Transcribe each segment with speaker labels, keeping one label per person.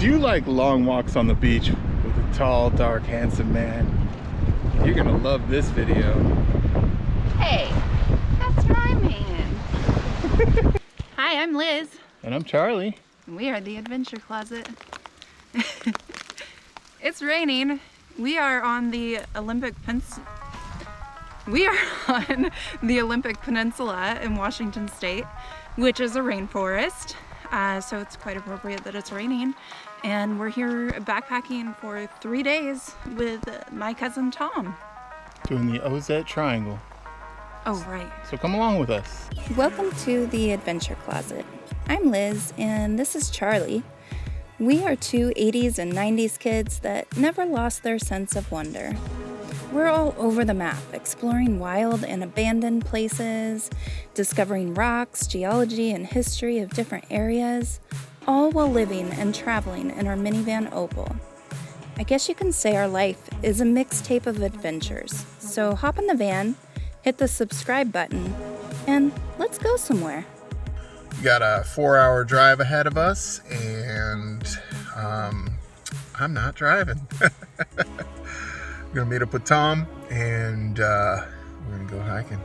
Speaker 1: Do you like long walks on the beach with a tall, dark, handsome man? You're gonna love this video.
Speaker 2: Hey, that's my man. Hi, I'm Liz.
Speaker 1: And I'm Charlie.
Speaker 2: And we are the Adventure Closet. It's raining. We are on the Olympic Peninsula in Washington State, which is a rainforest. So it's quite appropriate that it's raining. And we're here backpacking for 3 days with my cousin Tom.
Speaker 1: Doing the Ozette Triangle.
Speaker 2: Oh, right.
Speaker 1: So come along with us.
Speaker 2: Welcome to the Adventure Closet. I'm Liz, and this is Charlie. We are two 80s and 90s kids that never lost their sense of wonder. We're all over the map, exploring wild and abandoned places, discovering rocks, geology, and history of different areas, all while living and traveling in our minivan Opal. I guess you can say our life is a mixtape of adventures. So hop in the van, hit the subscribe button, and let's go somewhere.
Speaker 1: We got a 4-hour drive ahead of us, and I'm not driving. We're gonna meet up with Tom, and we're gonna go hiking.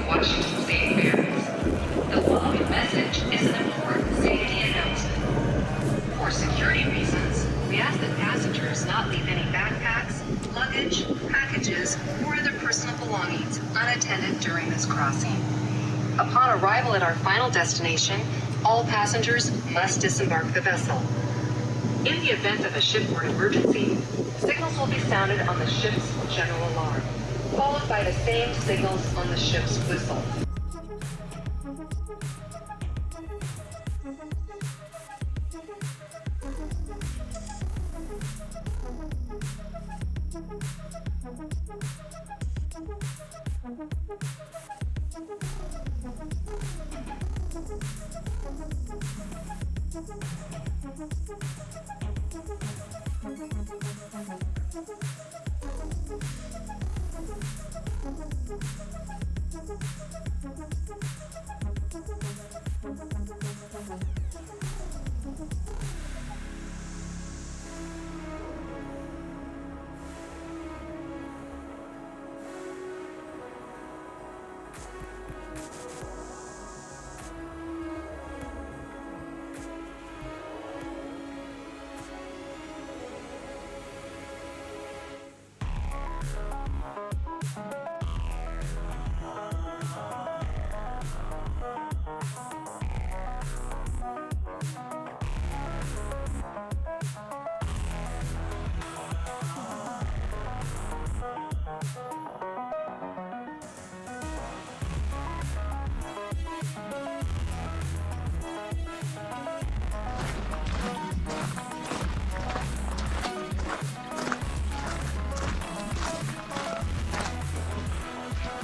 Speaker 3: Washington State Ferries. The following message is an important safety announcement. For security reasons, we ask that passengers not leave any backpacks, luggage, packages, or other personal belongings unattended during this crossing. Upon arrival at our final destination, all passengers must disembark the vessel. In the event of a shipboard emergency, signals will be sounded on the ship's general alarm, followed by the same signals on the ship's whistle.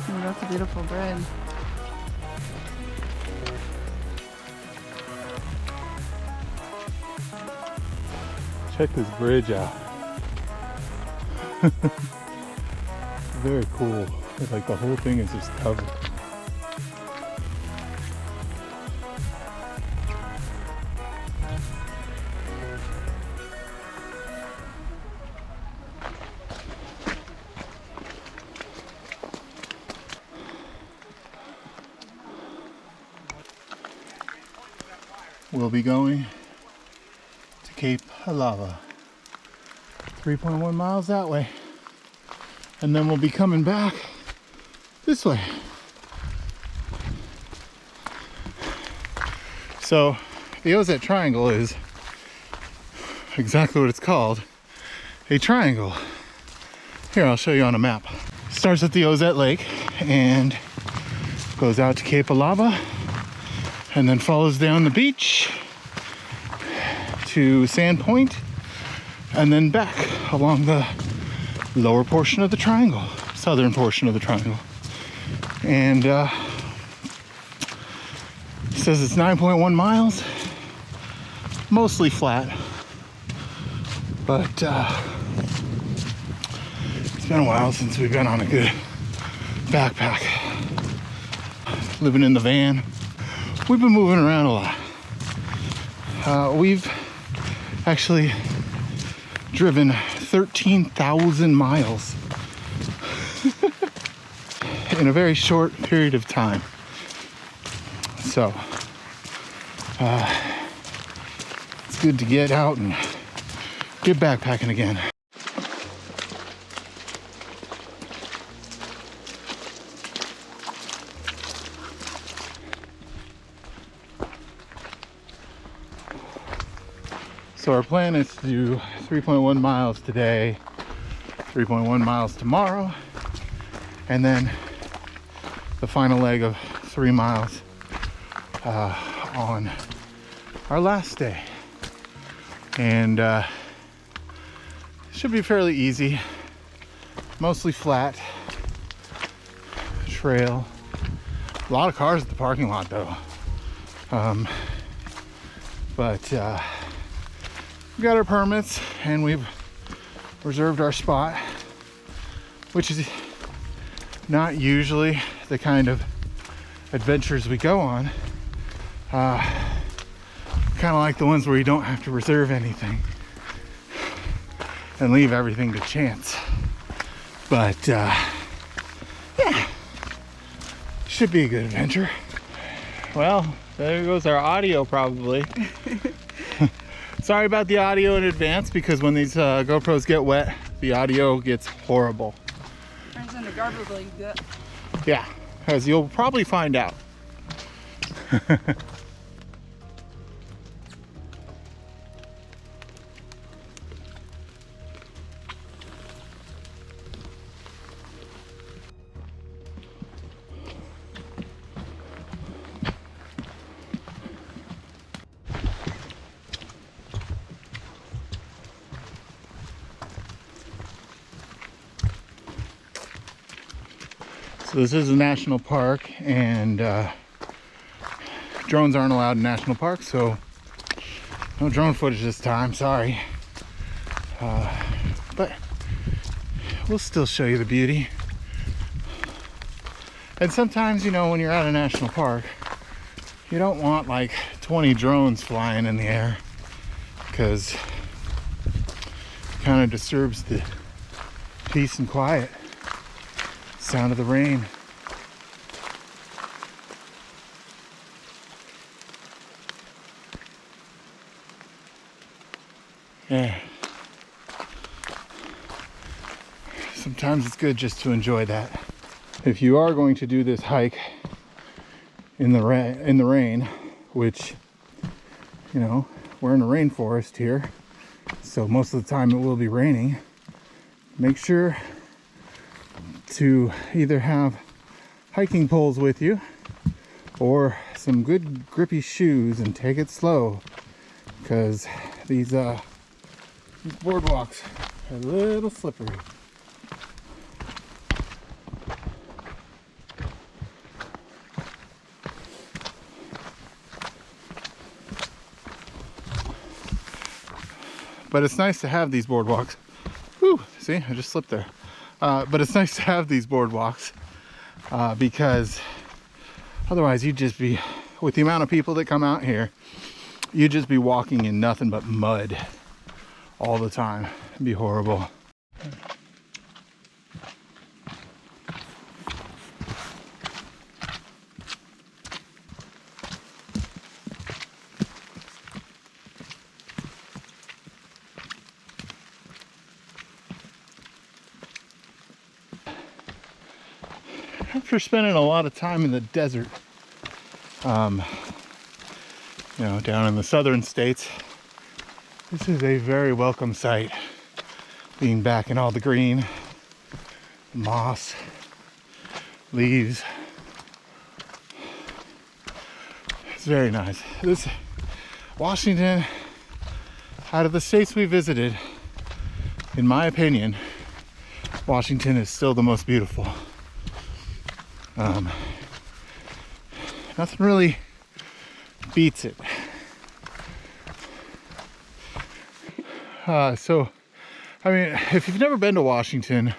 Speaker 2: Oh, that's a beautiful bridge.
Speaker 1: Check this bridge out. Very cool. It's like the whole thing is just covered. we'll be going to Cape Halava. 3.1 miles that way. And then we'll be coming back this way. So the Ozette Triangle is exactly what it's called, a triangle. Here, I'll show you on a map. Starts at the Ozette Lake and goes out to Cape Halava and then follows down the beach to Sand Point and then back along the lower portion of the triangle, southern portion of the triangle. And it says it's 9.1 miles, mostly flat, but it's been a while since we've been on a good backpack. Living in the van, we've been moving around a lot. We've actually driven 13,000 miles in a very short period of time. So it's good to get out and get backpacking again. So our plan is to do 3.1 miles today, 3.1 miles tomorrow, and then the final leg of 3 miles on our last day. And should be fairly easy, mostly flat trail. A lot of cars at the parking lot though. But we got our permits and we've reserved our spot, which is not usually the kind of adventures we go on. Kind of like the ones where you don't have to reserve anything and leave everything to chance. But yeah, should be a good adventure.
Speaker 4: Well, there goes our audio probably.
Speaker 1: Sorry about the audio in advance, because when these GoPros get wet, the audio gets horrible.
Speaker 5: Turns into garbage like that.
Speaker 1: Yeah, as you'll probably find out. So this is a national park, and drones aren't allowed in national parks, so no drone footage this time, sorry. But we'll still show you the beauty. And sometimes, you know, when you're at a national park, you don't want like 20 drones flying in the air, because it kind of disturbs the peace and quiet. Sound of the rain. Yeah. Sometimes it's good just to enjoy that. If you are going to do this hike in the rain, which, you know, we're in a rainforest here, so most of the time it will be raining, make sure to either have hiking poles with you or some good grippy shoes, and take it slow, because these boardwalks are a little slippery. But it's nice to have these boardwalks. Whew, see, I just slipped there. But it's nice to have these boardwalks because otherwise you'd just be, with the amount of people that come out here, you'd just be walking in nothing but mud all the time. It'd be horrible. for spending a lot of time in the desert. You know, down in the southern states, this is a very welcome sight. Being back in all the green, moss, leaves. It's very nice. This Washington, out of the states we visited, in my opinion, Washington is still the most beautiful. Nothing really beats it. So, I mean, if you've never been to Washington,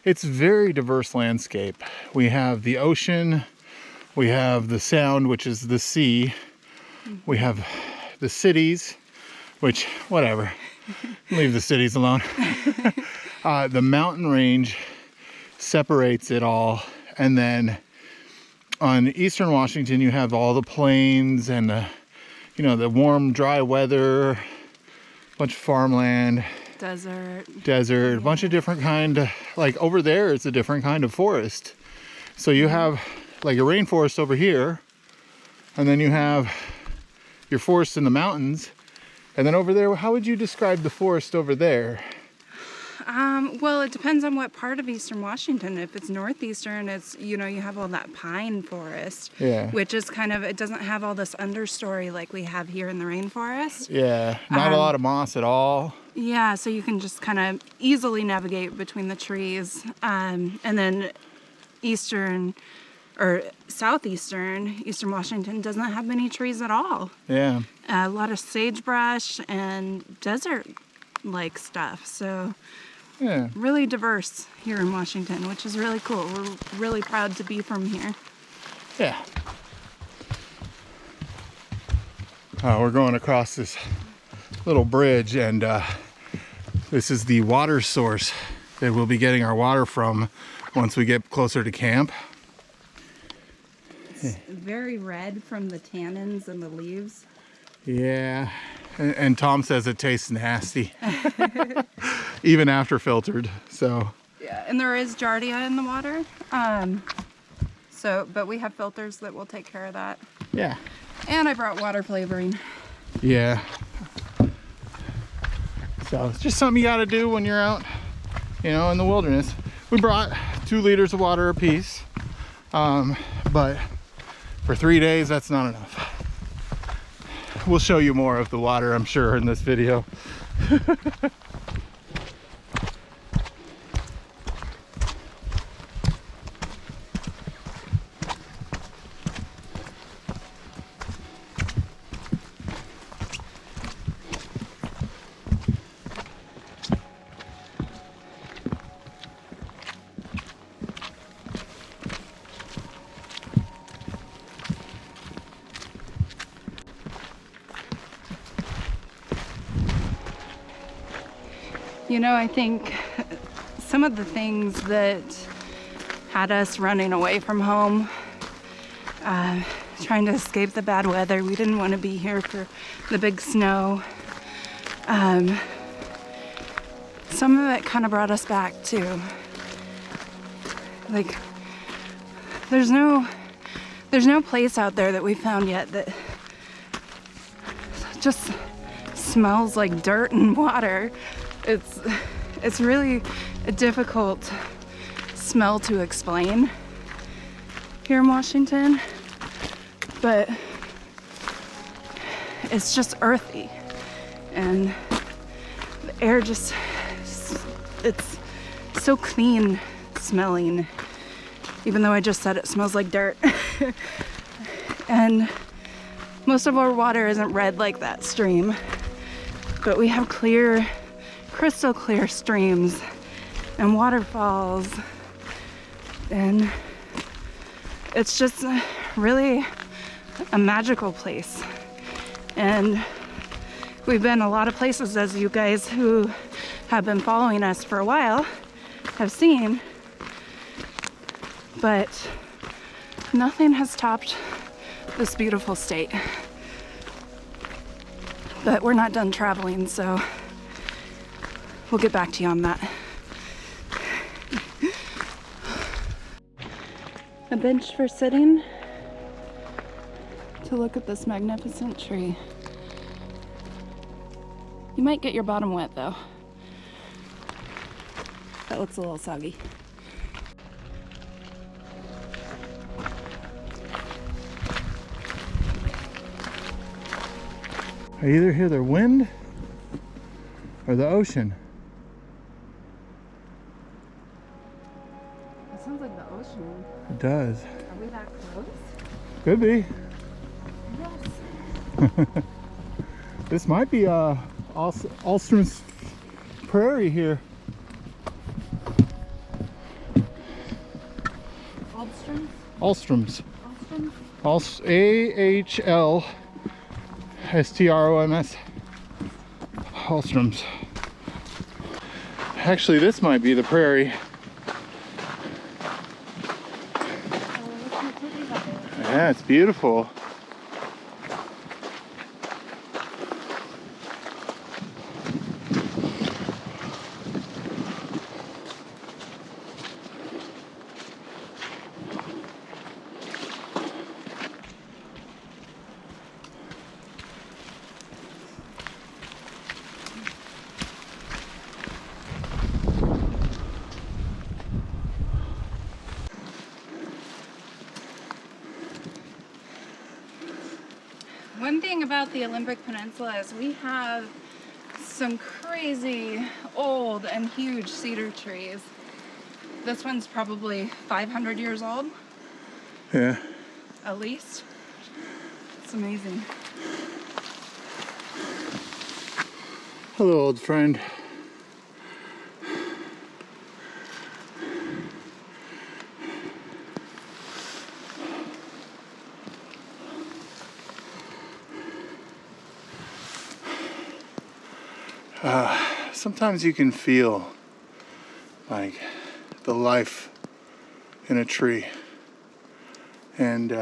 Speaker 1: it's a very diverse landscape. We have the ocean, we have the sound, which is the sea, we have the cities, which, whatever, leave the cities alone. The mountain range separates it all, and then on eastern Washington you have all the plains and the, you know, the warm dry weather, bunch of farmland, desert, a bunch of different kind. Like over there it's a different kind of forest. So you have like a rainforest over here, and then you have your forest in the mountains, and then over there, how would you describe the forest over there?
Speaker 5: Well, it depends on what part of eastern Washington. If it's northeastern, it's, you know, you have all that pine forest,
Speaker 1: yeah,
Speaker 5: which is kind of, it doesn't have all this understory like we have here in the rainforest.
Speaker 1: Yeah, not a lot of moss at all.
Speaker 5: Yeah, so you can just kind of easily navigate between the trees. And then eastern or southeastern, eastern Washington doesn't have many trees at all.
Speaker 1: Yeah.
Speaker 5: A lot of sagebrush and desert-like stuff. So
Speaker 1: yeah,
Speaker 5: really diverse here in Washington, which is really cool. We're really proud to be from here.
Speaker 1: Yeah. We're going across this little bridge, and this is the water source that we'll be getting our water from once we get closer to camp.
Speaker 5: It's very red from the tannins and the leaves.
Speaker 1: Yeah, and Tom says it tastes nasty, even after filtered. So
Speaker 5: yeah, and there is giardia in the water. But we have filters that will take care of that.
Speaker 1: yeah,
Speaker 5: And I brought water flavoring.
Speaker 1: yeah. So it's just something you got to do when you're out, you know, in the wilderness. We brought 2 liters of water apiece, but for 3 days, that's not enough. We'll show you more of the water, I'm sure, in this video.
Speaker 5: You know, I think some of the things that had us running away from home, trying to escape the bad weather, we didn't want to be here for the big snow. Some of it kind of brought us back too. Like, there's no place out there that we found yet that just smells like dirt and water. It's really a difficult smell to explain here in Washington, but it's just earthy, and the air just, it's so clean smelling, even though I just said it smells like dirt. And most of our water isn't red like that stream, but we have clear, crystal clear streams and waterfalls, and it's just really a magical place. And we've been a lot of places, as you guys who have been following us for a while have seen, but nothing has topped this beautiful state. But we're not done traveling, so we'll get back to you on that. The bench for sitting to look at this magnificent tree. You might get your bottom wet though. That looks a little soggy.
Speaker 4: I either hear the wind or the ocean.
Speaker 5: That sounds like the ocean.
Speaker 4: It does.
Speaker 5: Are we that close?
Speaker 4: Could be.
Speaker 5: Yes.
Speaker 4: This might be Alstrom's Prairie here.
Speaker 5: Alstrom's?
Speaker 4: Alstrom's.
Speaker 5: Alstrom's?
Speaker 4: A-H-L-S-T-R-O-M-S. Alstrom's. Actually, this might be the prairie. Yeah, it's beautiful.
Speaker 5: One thing about the Olympic Peninsula is we have some crazy old and huge cedar trees. This one's probably 500 years old.
Speaker 4: Yeah.
Speaker 5: At least. It's amazing.
Speaker 4: Hello, old friend. Sometimes you can feel like the life in a tree, and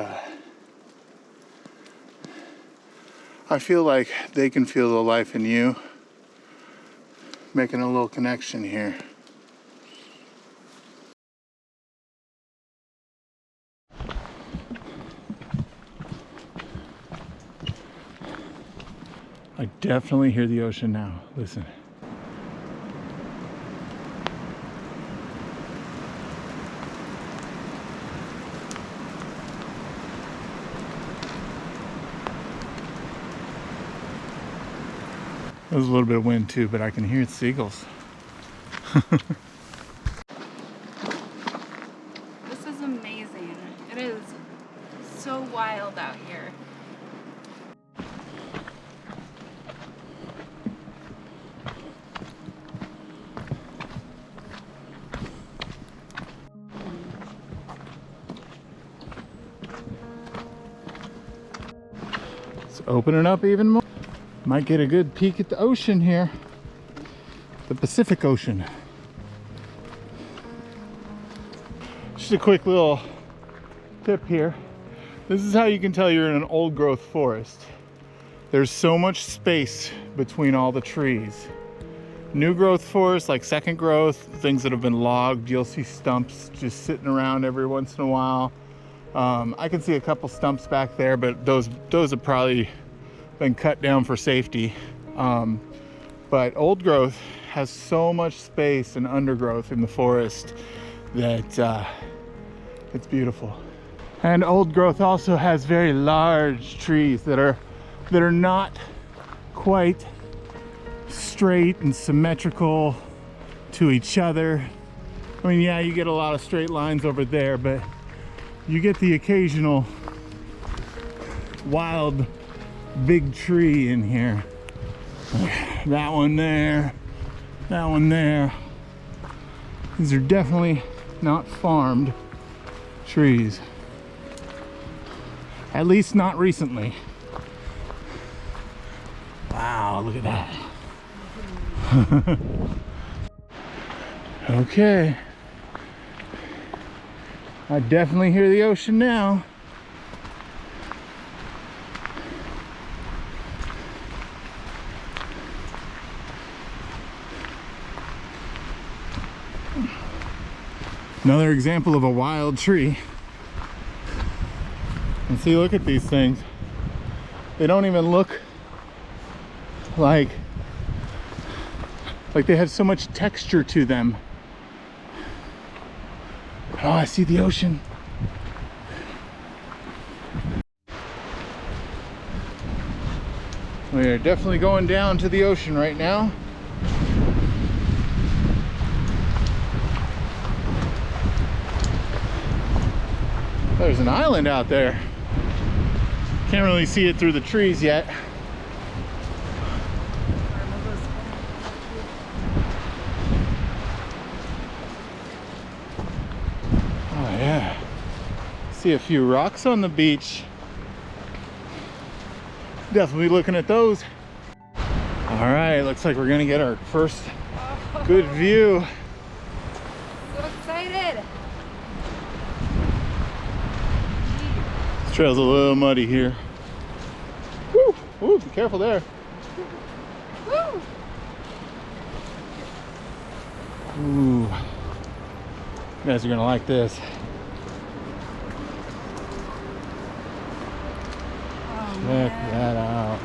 Speaker 4: I feel like they can feel the life in you, making a little connection here. I definitely hear the ocean now. Listen. There's a little bit of wind too, but I can hear the seagulls.
Speaker 5: This is amazing. It is so wild out here.
Speaker 4: It's opening up even more. Might get a good peek at the ocean here. The Pacific Ocean. Just a quick little tip here. This is how you can tell you're in an old growth forest. There's so much space between all the trees. New growth forests, like second growth, things that have been logged, you'll see stumps just sitting around every once in a while. I can see a couple stumps back there, but those have probably been cut down for safety. But old growth has so much space and undergrowth in the forest that it's beautiful. And old growth also has very large trees that are not quite straight and symmetrical to each other. I mean, yeah, you get a lot of straight lines over there, but you get the occasional wild big tree in here. That one there, that one there. These are definitely not farmed trees. At least not recently. Wow, look at that. Okay. I definitely hear the ocean now. Another example of a wild tree. And see, look at these things. They don't even look like they have so much texture to them. Oh, I see the ocean. We are definitely going down to the ocean right now. There's an island out there. Can't really see it through the trees yet. Oh yeah. See a few rocks on the beach. Definitely looking at those. All right, looks like we're gonna get our first good view.
Speaker 5: So excited.
Speaker 4: This trail's a little muddy here. Woo! Woo! Be careful there.
Speaker 5: Woo!
Speaker 4: Ooh. You guys are gonna like this. Check that out.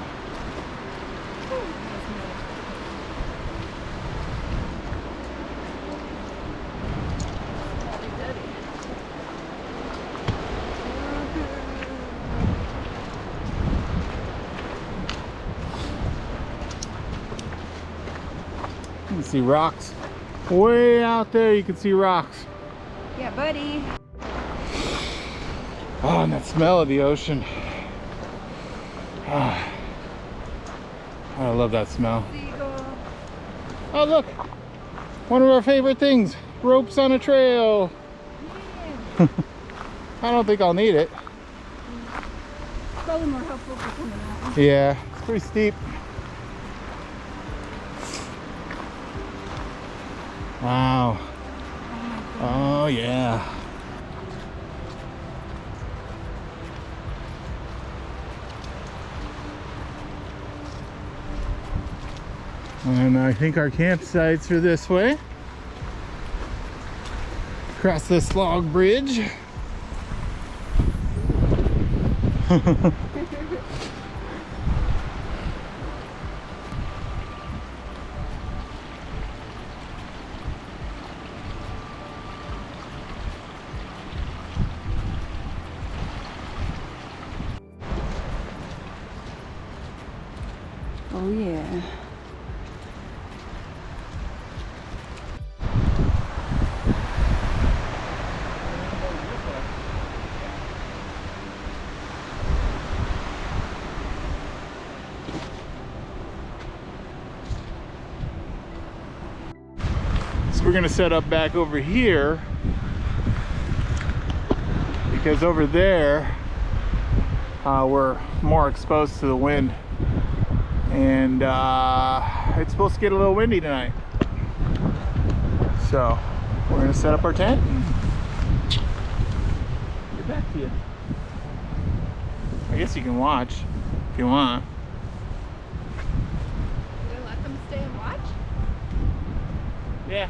Speaker 4: You can see rocks. Way out there you can see rocks.
Speaker 5: Yeah, buddy.
Speaker 4: Oh, and that smell of the ocean. Oh, I love that smell. Oh look, one of our favorite things, ropes on a trail. Yeah. I don't think I'll need it.
Speaker 5: Probably more helpful for coming out.
Speaker 4: Yeah, it's pretty steep. Wow. Oh yeah. And I think our campsites are this way. Across this log bridge.
Speaker 5: Oh yeah.
Speaker 4: We're gonna set up back over here because over there we're more exposed to the wind, and it's supposed to get a little windy tonight, so we're gonna set up our tent and get back to you. I guess you can watch if you want.
Speaker 5: You gonna let them stay and watch?
Speaker 4: Yeah.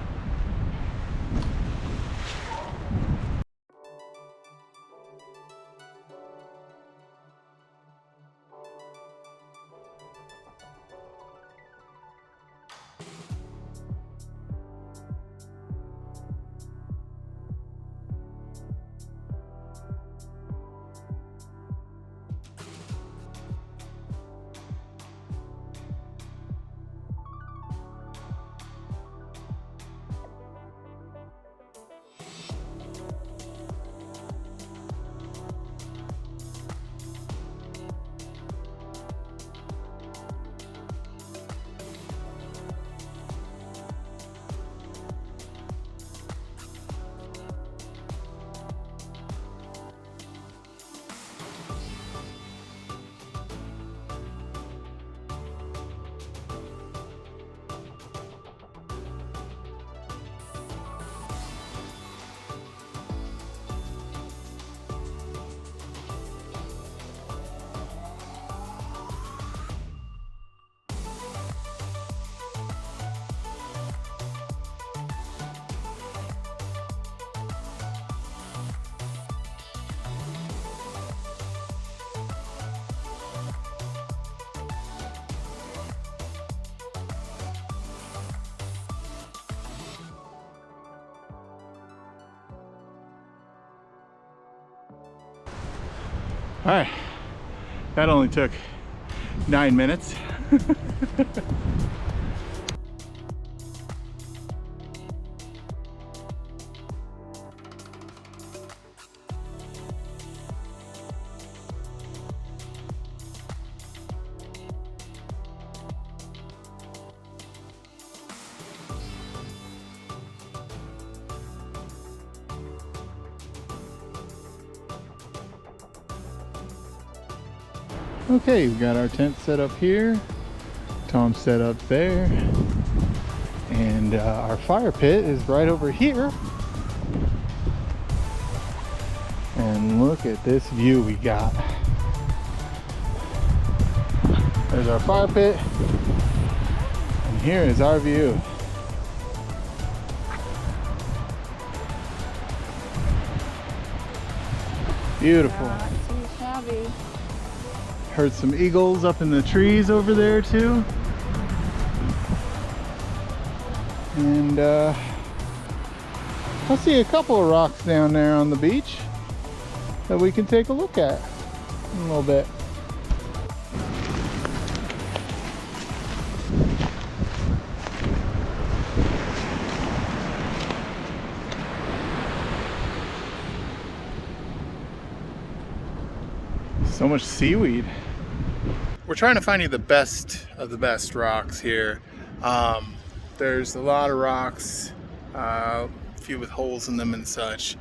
Speaker 4: All right, that only took 9 minutes. Okay, we've got our tent set up here. Tom's set up there. And our fire pit is right over here. And look at this view we got. There's our fire pit. And here is our view. Beautiful.
Speaker 5: Not too shabby.
Speaker 4: Heard some eagles up in the trees over there too. And I see a couple of rocks down there on the beach that we can take a look at in a little bit. So much seaweed. We're trying to find you the best of the best rocks here. There's a lot of rocks, a few with holes in them and such.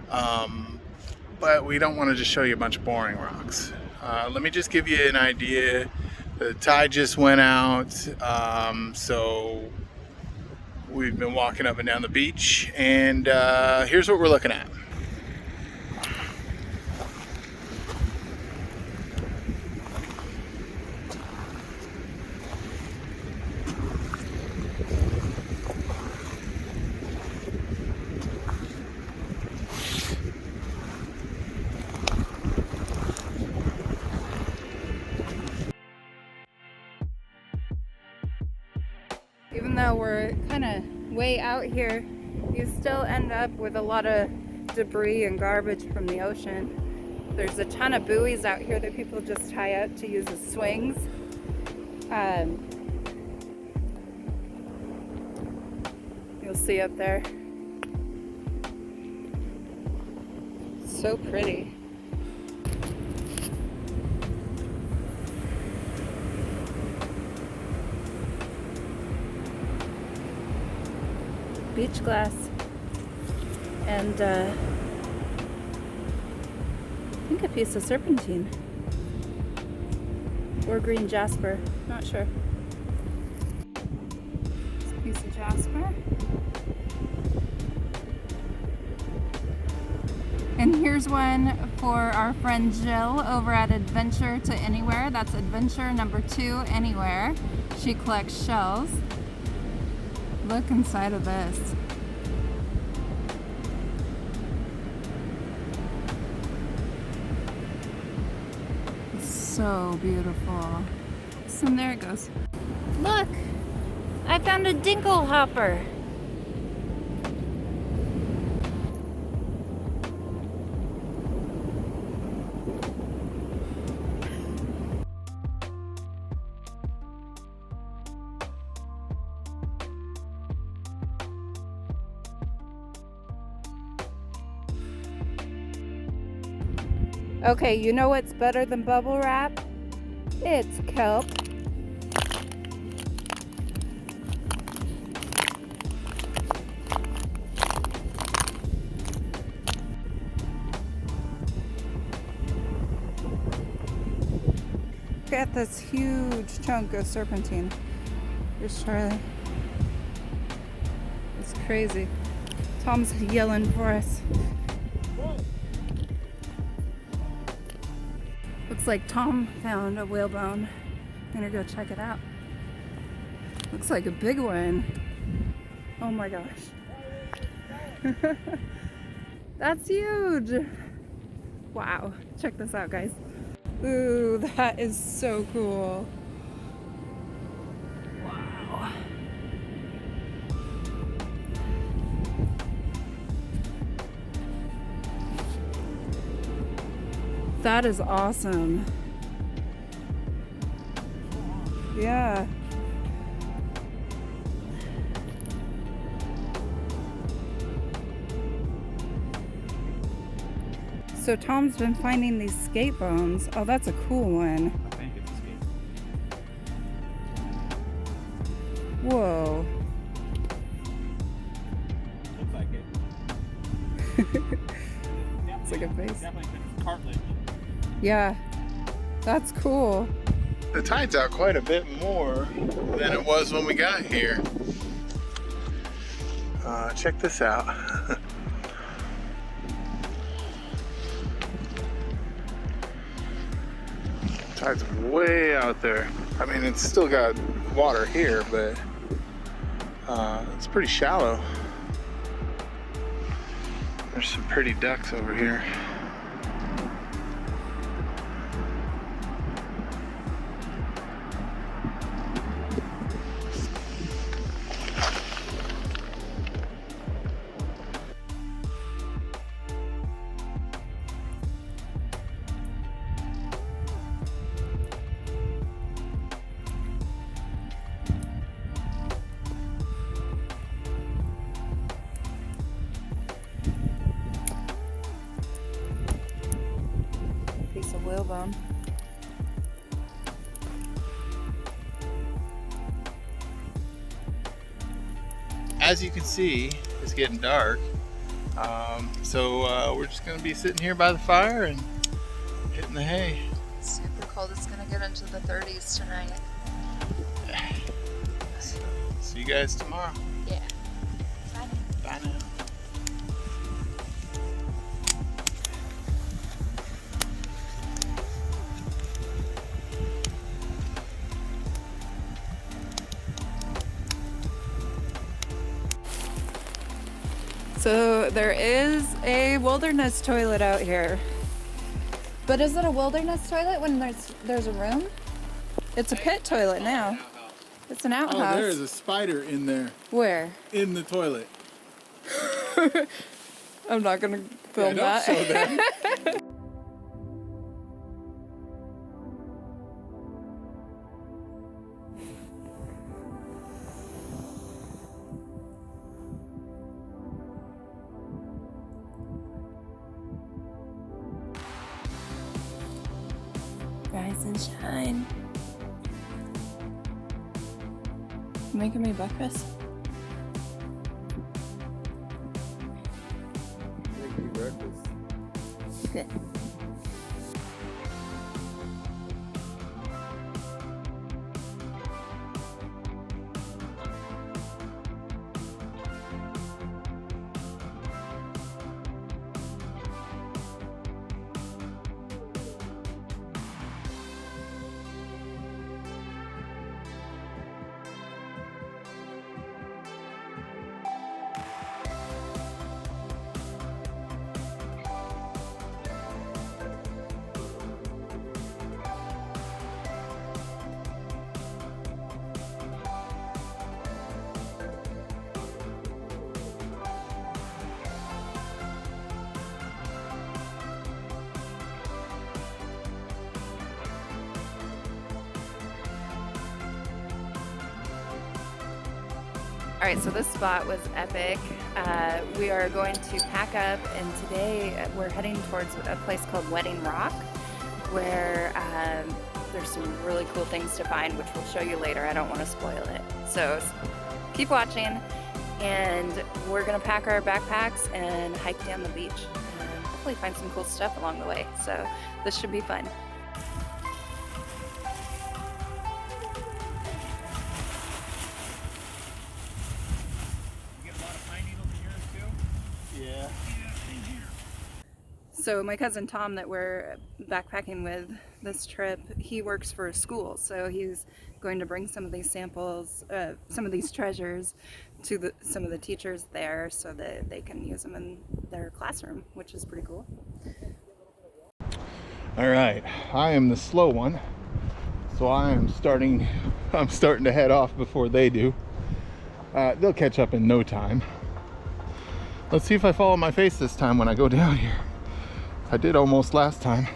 Speaker 4: But we don't want to just show you a bunch of boring rocks. Let me just give you an idea. The tide just went out, so we've been walking up and down the beach, and here's what we're looking at.
Speaker 5: Even though we're kind of way out here, you still end up with a lot of debris and garbage from the ocean. There's a ton of buoys out here that people just tie out to use as swings. You'll see up there. So pretty. Beach glass and I think a piece of serpentine or green jasper, not sure. It's a piece of jasper. And here's one for our friend Jill over at Adventure to Anywhere. That's adventure number 2 anywhere. She collects shells. Look inside of this. It's so beautiful. So there it goes. Look! I found a dingle hopper. Okay, you know what's better than bubble wrap? It's kelp. Look at this huge chunk of serpentine. Here's Charlie. It's crazy. Tom's yelling for us. Looks like Tom found a whalebone. I'm gonna go check it out. Looks like a big one. Oh my gosh. That's huge. Wow, check this out, guys. Ooh, that is so cool. Wow. That is awesome. Yeah. So Tom's been finding these skate bones. Oh, that's a cool one.
Speaker 4: I think it's a skate.
Speaker 5: Whoa.
Speaker 4: Looks like it.
Speaker 5: It's like a face.
Speaker 4: Definitely cartilage.
Speaker 5: Yeah, that's cool.
Speaker 1: The tide's out quite a bit more than it was when we got here. Check this out. Tide's way out there. I mean, it's still got water here, but it's pretty shallow. There's some pretty ducks over here.
Speaker 5: Piece of whalebone.
Speaker 1: As you can see, it's getting dark. So we're just gonna be sitting here by the fire and hitting the hay.
Speaker 2: Super cold. It's gonna get into the 30s tonight.
Speaker 1: See you guys tomorrow.
Speaker 2: Yeah. Bye.
Speaker 1: Bye now.
Speaker 5: So there is a wilderness toilet out here. But is it a wilderness toilet when there's a room? It's a pit toilet now. It's an outhouse.
Speaker 4: Oh, there is a spider in there.
Speaker 5: Where?
Speaker 4: In the toilet.
Speaker 5: I'm not gonna film that.
Speaker 4: Don't show that.
Speaker 2: Rise and shine.
Speaker 5: Making me breakfast.
Speaker 2: Good.
Speaker 5: All right, so this spot was epic. We are going to pack up, and today we're heading towards a place called Wedding Rock, where there's some really cool things to find, which we'll show you later. I don't want to spoil it. So keep watching, and we're gonna pack our backpacks and hike down the beach and hopefully find some cool stuff along the way. So this should be fun. So my cousin Tom that we're backpacking with this trip, he works for a school, so he's going to bring some of these samples, some of these treasures to some of the teachers there so that they can use them in their classroom, which is pretty cool.
Speaker 4: All right, I am the slow one, so I'm starting to head off before they do. They'll catch up in no time. Let's see if I fall on my face this time when I go down here. I did almost last time.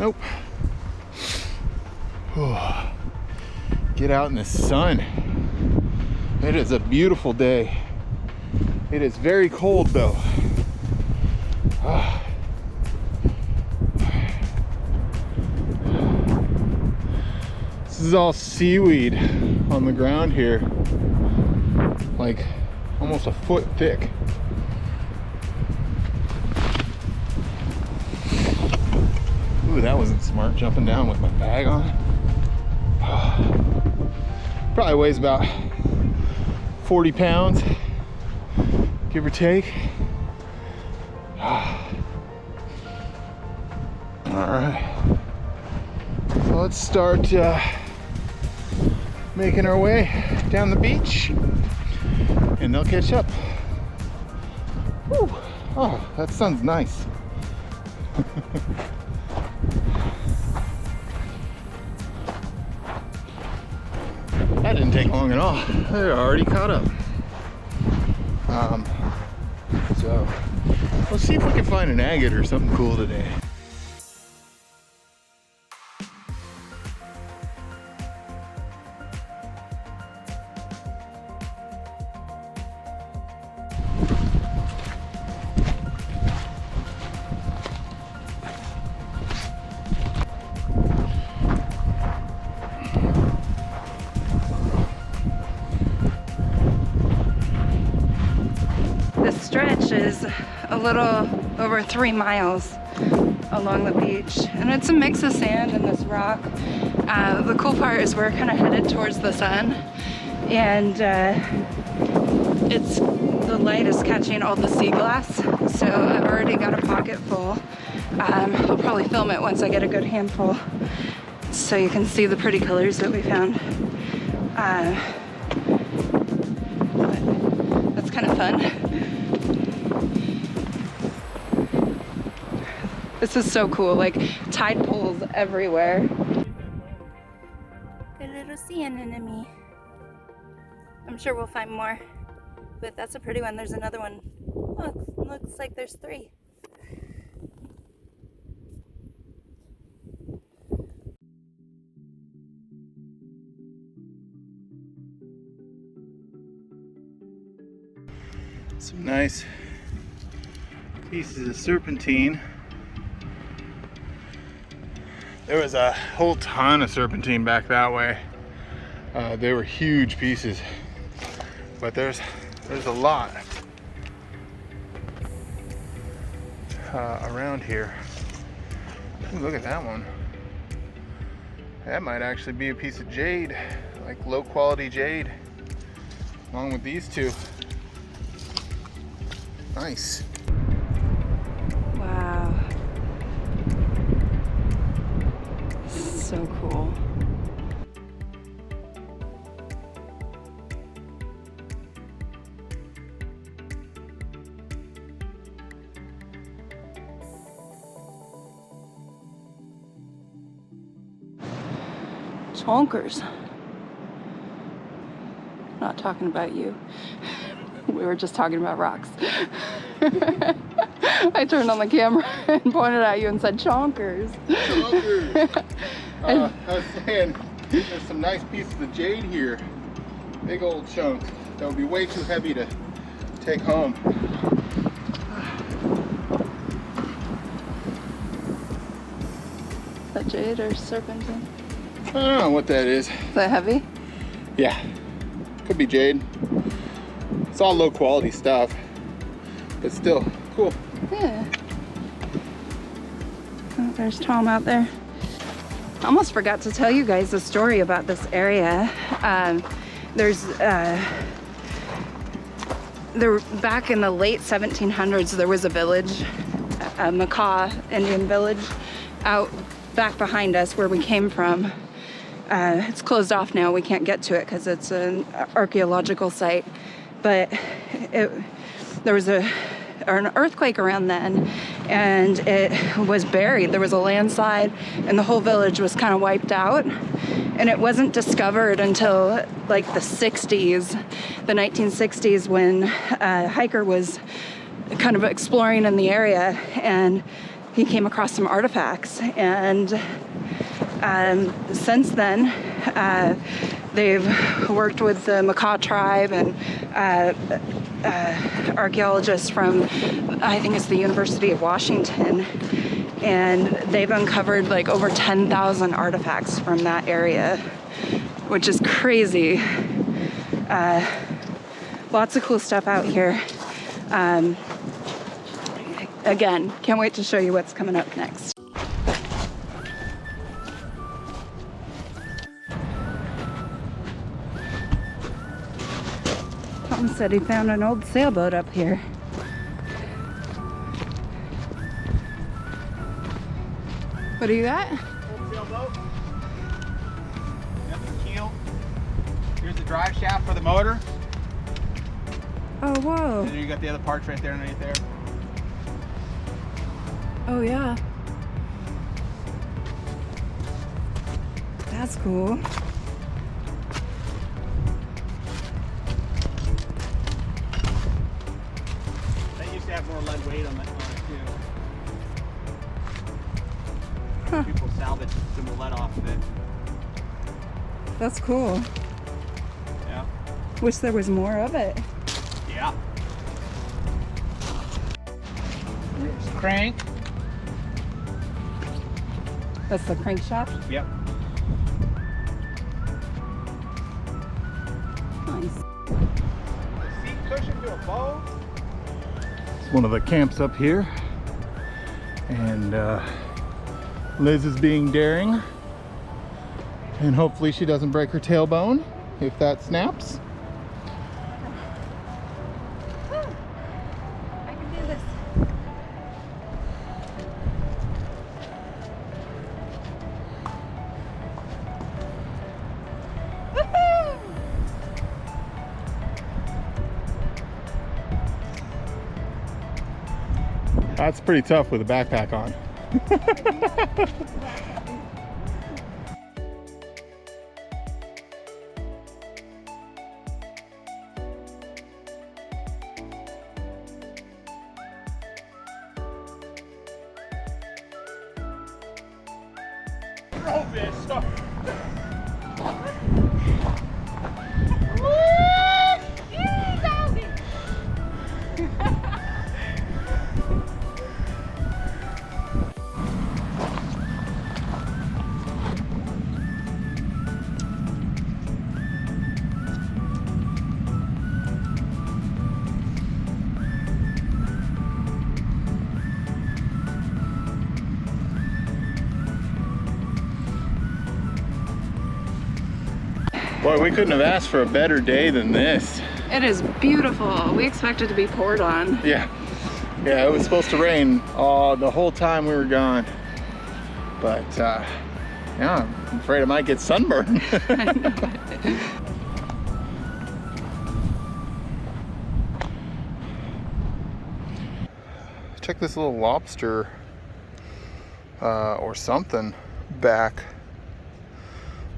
Speaker 4: Nope. Oh, get out in the sun. It is a beautiful day. It is very cold though. This is all seaweed on the ground here, like almost a foot thick. Ooh, that wasn't smart, jumping down with my bag on. Probably weighs about 40 pounds, give or take. All right, so let's start making our way down the beach, and they'll catch up. Whew. Oh, that sun's nice. That didn't take long at all. They're already caught up. So let's see if we can find an agate or something cool today.
Speaker 5: Stretch is a little over 3 miles along the beach, and it's a mix of sand and this rock. The cool part is we're kind of headed towards the sun, and the light is catching all the sea glass, so I've already got a pocket full. I'll probably film it once I get a good handful so you can see the pretty colors that we found. But that's kind of fun. This is so cool, like tide pools everywhere.
Speaker 2: Good little sea anemone. I'm sure we'll find more, but that's a pretty one. There's another one. Oh, looks like there's 3.
Speaker 4: Some nice pieces of serpentine. There was a whole ton of serpentine back that way. They were huge pieces, but there's a lot around here. Ooh, look at that one. That might actually be a piece of jade, like low quality jade, along with these two. Nice.
Speaker 5: Wow. So cool. Chonkers. Not talking about you. We were just talking about rocks. I turned on the camera and pointed at you and said chonkers.
Speaker 4: Chonkers. I was saying, there's some nice pieces of jade here. Big old chunks. That would be way too heavy to take home.
Speaker 5: Is that jade or serpentine?
Speaker 4: I don't know what that is.
Speaker 5: Is that heavy?
Speaker 4: Yeah, could be jade. It's all low quality stuff, but still cool.
Speaker 5: Yeah. Oh, there's Tom out there. I almost forgot to tell you guys a story about this area. Back in the late 1700s, there was a village, a Macaw Indian village, out back behind us where we came from. It's closed off now. We can't get to it because it's an archaeological site. But there was an earthquake around then, and it was buried. There was a landslide, and the whole village was kind of wiped out. And it wasn't discovered until like the 1960s, when a hiker was kind of exploring in the area and he came across some artifacts, and since then they've worked with the Macaw tribe and archaeologists from, I think it's the University of Washington, and they've uncovered like over 10,000 artifacts from that area, which is crazy. Lots of cool stuff out here. Again, can't wait to show you what's coming up next. Tom said he found an old sailboat up here. What do you got?
Speaker 6: Old sailboat. That's the keel. Here's the drive shaft for the motor.
Speaker 5: Oh, whoa.
Speaker 6: And then you got the other parts right there underneath there.
Speaker 5: Oh, yeah. That's cool.
Speaker 6: That used to have more lead weight on it too.
Speaker 5: Huh.
Speaker 6: People salvage some of the lead off of it.
Speaker 5: That's cool.
Speaker 6: Yeah.
Speaker 5: Wish there was more of it.
Speaker 6: Yeah. Here's the crank.
Speaker 5: That's the crankshaft?
Speaker 6: Yep.
Speaker 5: Nice.
Speaker 6: Seat cushion to a bow.
Speaker 4: It's one of the camps up here, and Liz is being daring, and hopefully she doesn't break her tailbone if that snaps.
Speaker 5: I can do this.
Speaker 4: That's pretty tough with a backpack on.
Speaker 6: Oh, this stuff.
Speaker 4: Boy, we couldn't have asked for a better day than this.
Speaker 5: It is beautiful. We expected to be poured on.
Speaker 4: Yeah, it was supposed to rain the whole time we were gone. But yeah, I'm afraid I might get sunburned. Check this little lobster or something back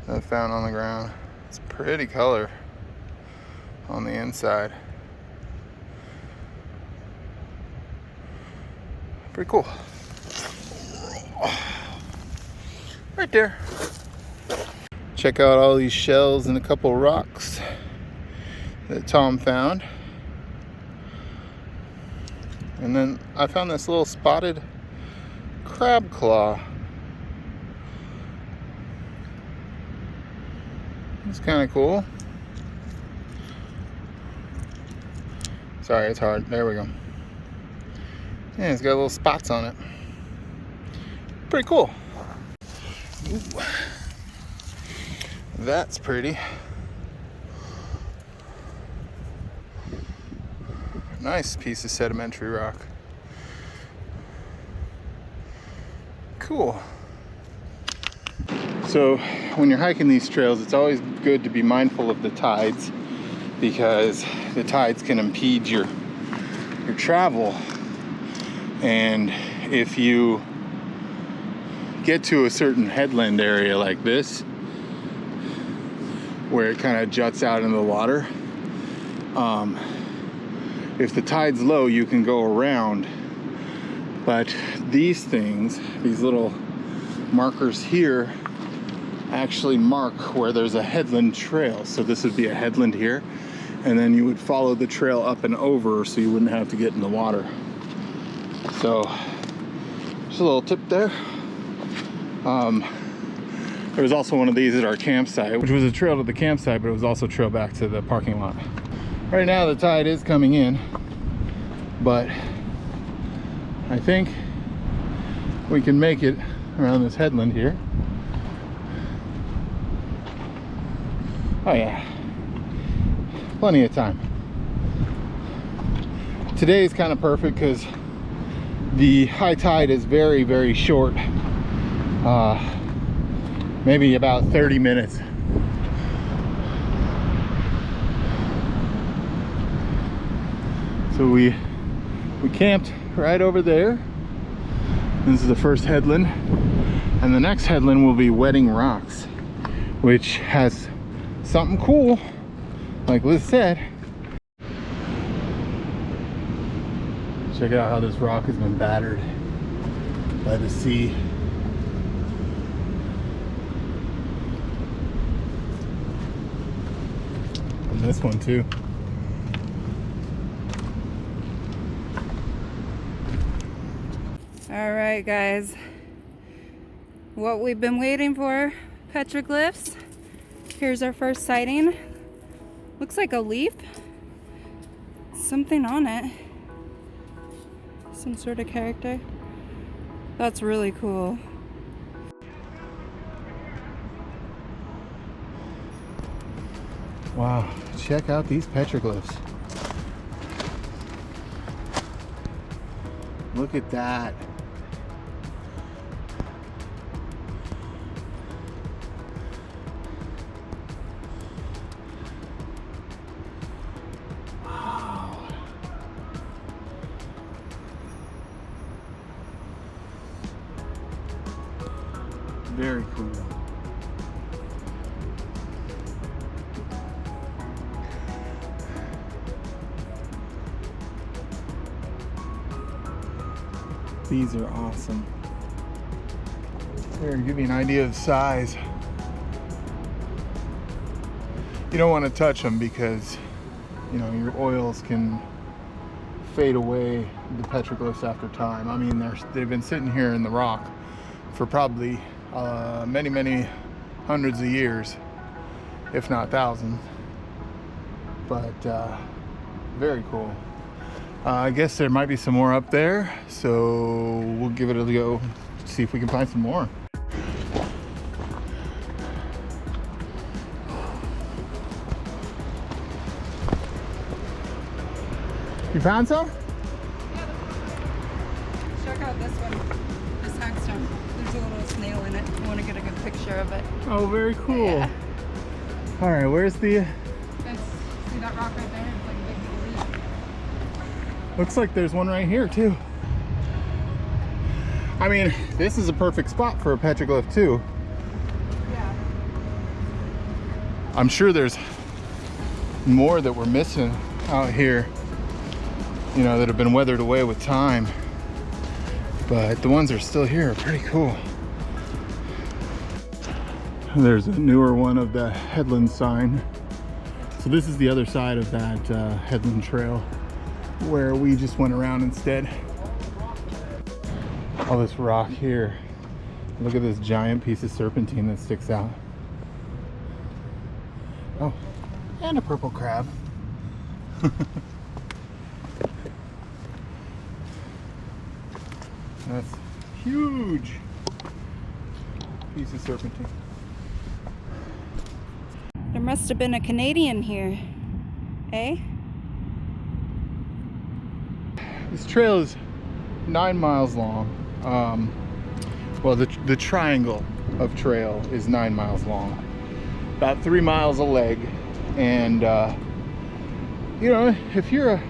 Speaker 4: that I found on the ground. It's pretty color on the inside. Pretty cool. Right there. Check out all these shells and a couple rocks that Tom found. And then I found this little spotted crab claw. It's kind of cool. Sorry, it's hard. There we go. Yeah, it's got little spots on it. Pretty cool. Ooh. That's pretty. Nice piece of sedimentary rock. Cool. So when you're hiking these trails, it's always good to be mindful of the tides, because the tides can impede your travel. And if you get to a certain headland area like this, where it kind of juts out into the water, if the tide's low, you can go around But these things, these little markers here, actually mark where there's a headland trail. So this would be a headland here, and then you would follow the trail up and over so you wouldn't have to get in the water. So just a little tip there. There was also one of these at our campsite, which was a trail to the campsite, but it was also a trail back to the parking lot. Right now the tide is coming in, but I think we can make it around this headland here. Oh yeah, plenty of time. Today is kind of perfect because the high tide is very, very short. Maybe about 30 minutes. So we camped right over there. This is the first headland, and the next headland will be Wedding Rocks, which has something cool, like Liz said. Check out how this rock has been battered by the sea. And this one too.
Speaker 5: All right, guys. What we've been waiting for, petroglyphs. Here's our first sighting. Looks like a leaf. Something on it. Some sort of character. That's really cool.
Speaker 4: Wow, check out these petroglyphs. Look at that. Wow. Very cool. These are awesome. Here, to give you an idea of the size. You don't want to touch them because, you know, your oils can fade away the petroglyphs after time. I mean, they've been sitting here in the rock for probably many, many hundreds of years, if not thousands. But very cool. I guess there might be some more up there, so we'll give it a go, see if we can find some more. You found some?
Speaker 5: Yeah. Check out this one. This hagstone. There's a little snail in it. I want to get a good picture of it.
Speaker 4: Oh, very cool.
Speaker 5: Yeah.
Speaker 4: All right, where's the...
Speaker 5: See that rock right there? It's like a big leaf.
Speaker 4: Looks like there's one right here too. I mean, this is a perfect spot for a petroglyph too.
Speaker 5: Yeah.
Speaker 4: I'm sure there's more that we're missing out here, you know, that have been weathered away with time. But the ones that are still here are pretty cool. There's a newer one of the headland sign. So this is the other side of that headland trail where we just went around instead. All this rock here. Look at this giant piece of serpentine that sticks out. Oh, and a purple crab. That's huge piece of serpentine.
Speaker 5: There must have been a Canadian here, eh?
Speaker 4: This trail is 9 miles long. Well, the triangle of trail is 9 miles long. About 3 miles a leg. And, you know, if you're a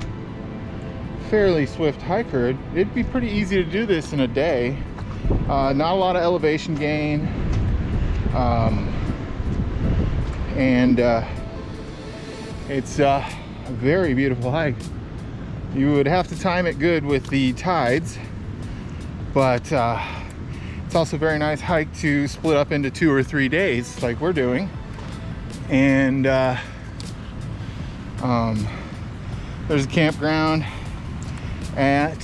Speaker 4: fairly swift hiker, it'd be pretty easy to do this in a day. Not a lot of elevation gain. It's a very beautiful hike. You would have to time it good with the tides, but it's also a very nice hike to split up into 2 or 3 days like we're doing. And there's a campground at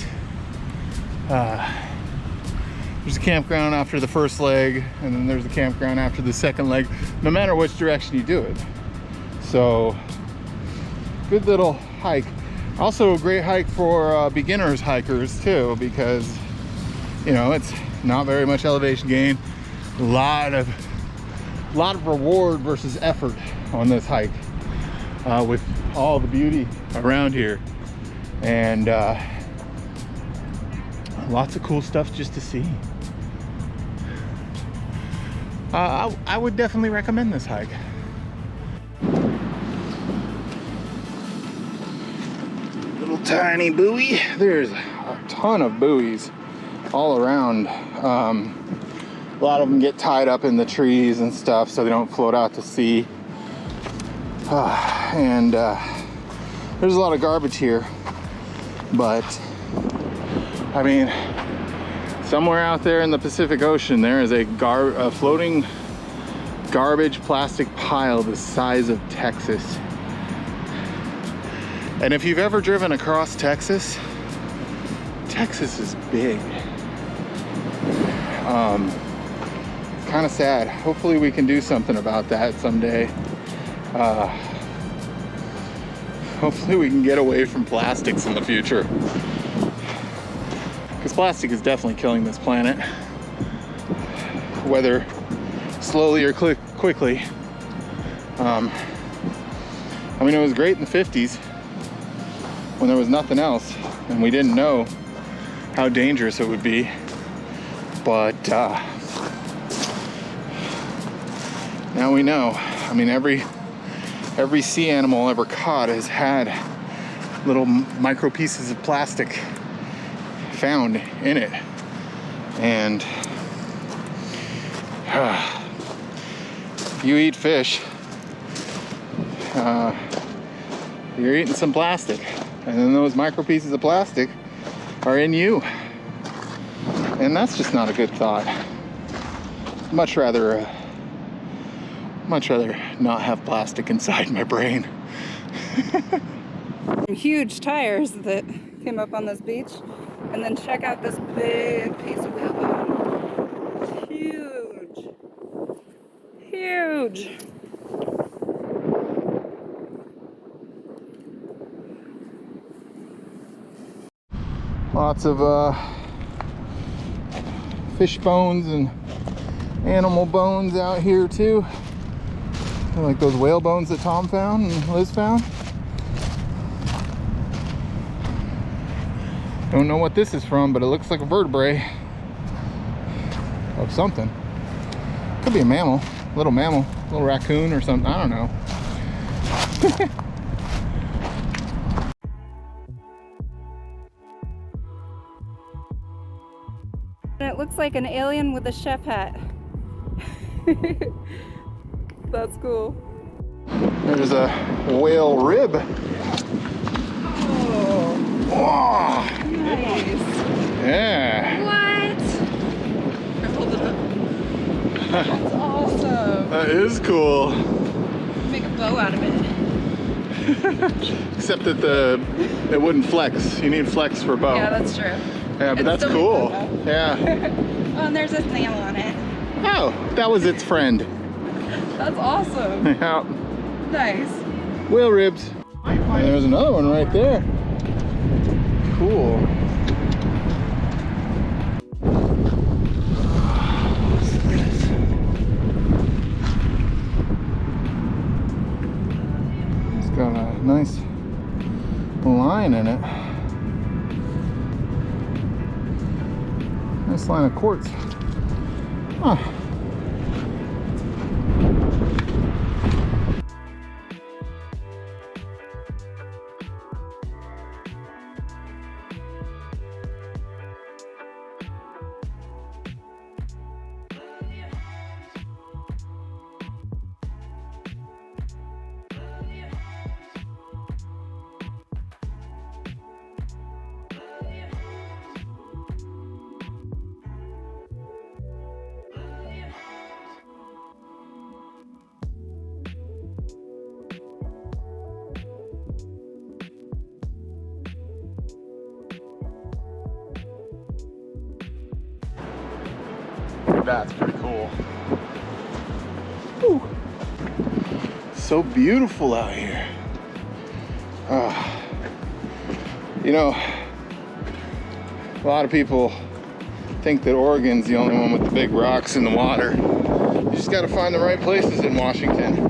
Speaker 4: there's a campground after the first leg, and then there's a campground after the second leg, no matter which direction you do it. So good little hike. Also a great hike for beginners hikers too, because you know it's not very much elevation gain. A lot of reward versus effort on this hike, with all the beauty around here, and lots of cool stuff just to see. I would definitely recommend this hike. Little tiny buoy. There's a ton of buoys all around. A lot of them get tied up in the trees and stuff so they don't float out to sea. And there's a lot of garbage here, but I mean, somewhere out there in the Pacific Ocean there is a floating garbage plastic pile the size of Texas. And if you've ever driven across Texas, Texas is big. Kind of sad. Hopefully we can do something about that someday. Hopefully we can get away from plastics in the future, because plastic is definitely killing this planet, whether slowly or quickly. I mean, it was great in the 50s when there was nothing else and we didn't know how dangerous it would be, but now we know. I mean, every sea animal ever caught has had little micro pieces of plastic found in it. And if you eat fish, you're eating some plastic, and then those micro pieces of plastic are in you, and that's just not a good thought. Much rather not have plastic inside my brain.
Speaker 5: Huge tires that came up on this beach, and then check out this big piece of whalebone. Huge.
Speaker 4: Lots of fish bones and animal bones out here too, like those whale bones that Tom found and Liz found. Don't know what this is from, but it looks like a vertebrae of something. Could be a mammal, little raccoon or something, I don't know.
Speaker 5: It looks like an alien with a chef hat. That's cool.
Speaker 4: There's a whale rib.
Speaker 5: Oh,
Speaker 4: Whoa.
Speaker 5: nice.
Speaker 4: Yeah.
Speaker 5: What? Hold it up. That's awesome.
Speaker 4: That is cool.
Speaker 5: Make a bow out of it.
Speaker 4: Except that it wouldn't flex. You need flex for a bow.
Speaker 5: Yeah, that's true.
Speaker 4: Yeah, but that's cool. Yeah.
Speaker 5: Oh, and there's a snail on it.
Speaker 4: Oh, that was its friend.
Speaker 5: That's awesome.
Speaker 4: Yeah.
Speaker 5: Nice.
Speaker 4: Whale ribs. And there's another one right there. Cool. It's got a nice line in it. Nice line of quartz. Huh. think that's pretty cool. Whew. So beautiful out here. You know, a lot of people think that Oregon's the only one with the big rocks in the water. You just gotta find the right places in Washington.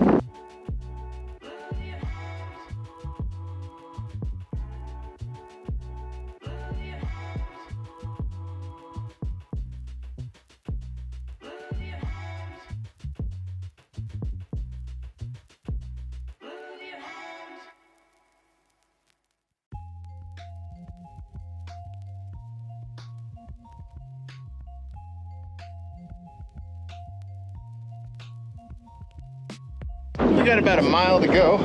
Speaker 4: We got about a mile to go,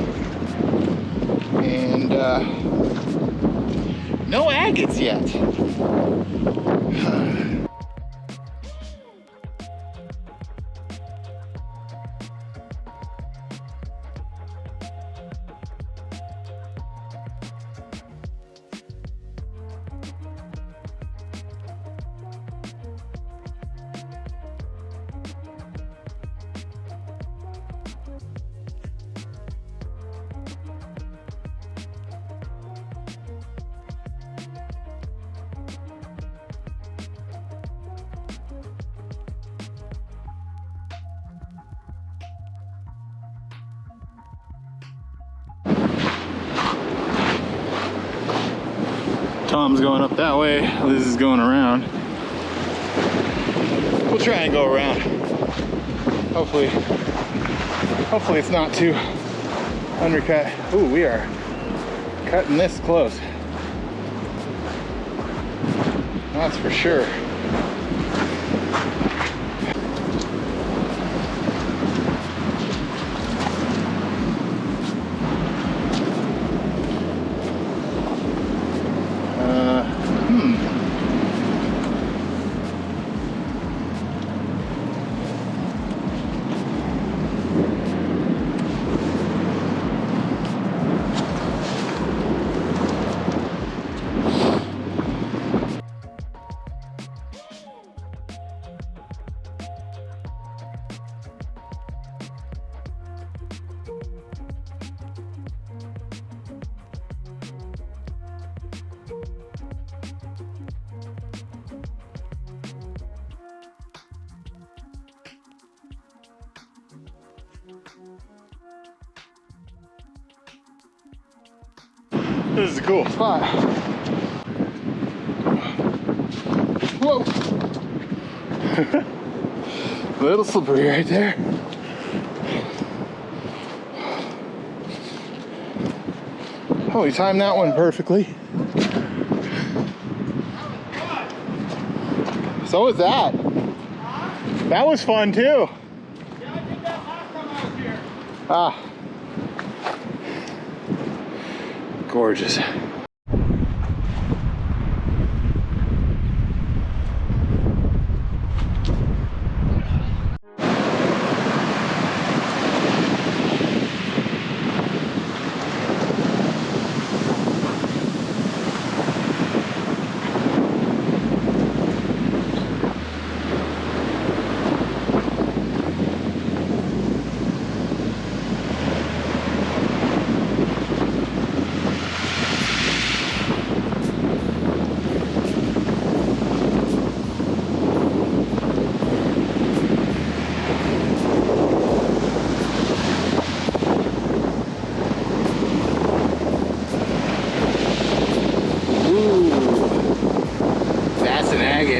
Speaker 4: and no agates yet. Tom's going up that way, Liz is going around. We'll try and go around. Hopefully it's not too undercut. Ooh, we are cutting this close. That's for sure. This is a cool spot. Whoa! A little slippery right there. Oh, you timed that one perfectly. So was that. That was fun too.
Speaker 6: Yeah, I did that last time I was here.
Speaker 4: Ah. Gorgeous.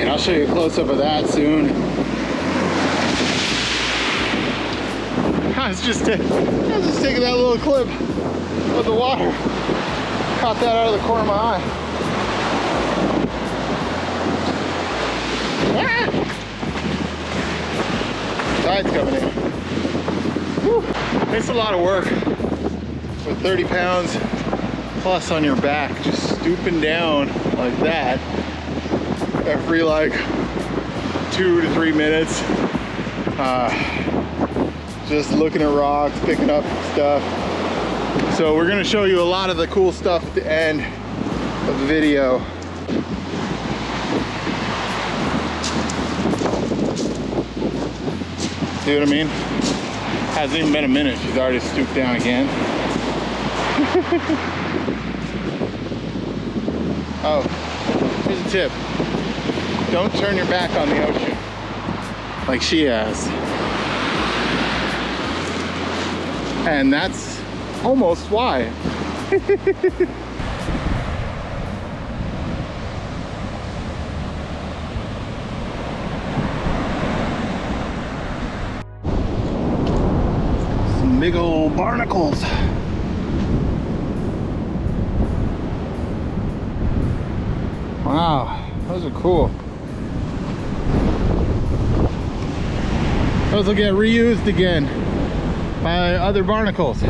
Speaker 4: I'll show you a close-up of that soon. I was just taking that little clip of the water. Caught that out of the corner of my eye. Ah! Tide's coming in. Whew. It's a lot of work with 30 pounds plus on your back, just stooping down like that every like 2 to 3 minutes, just looking at rocks, picking up stuff. So we're gonna show you a lot of the cool stuff at the end of the video. See what I mean? Hasn't even been a minute, she's already stooped down again. Oh, here's a tip. Don't turn your back on the ocean like she has. And that's almost why. Some big old barnacles. Wow, those are cool. Those will get reused again by other barnacles.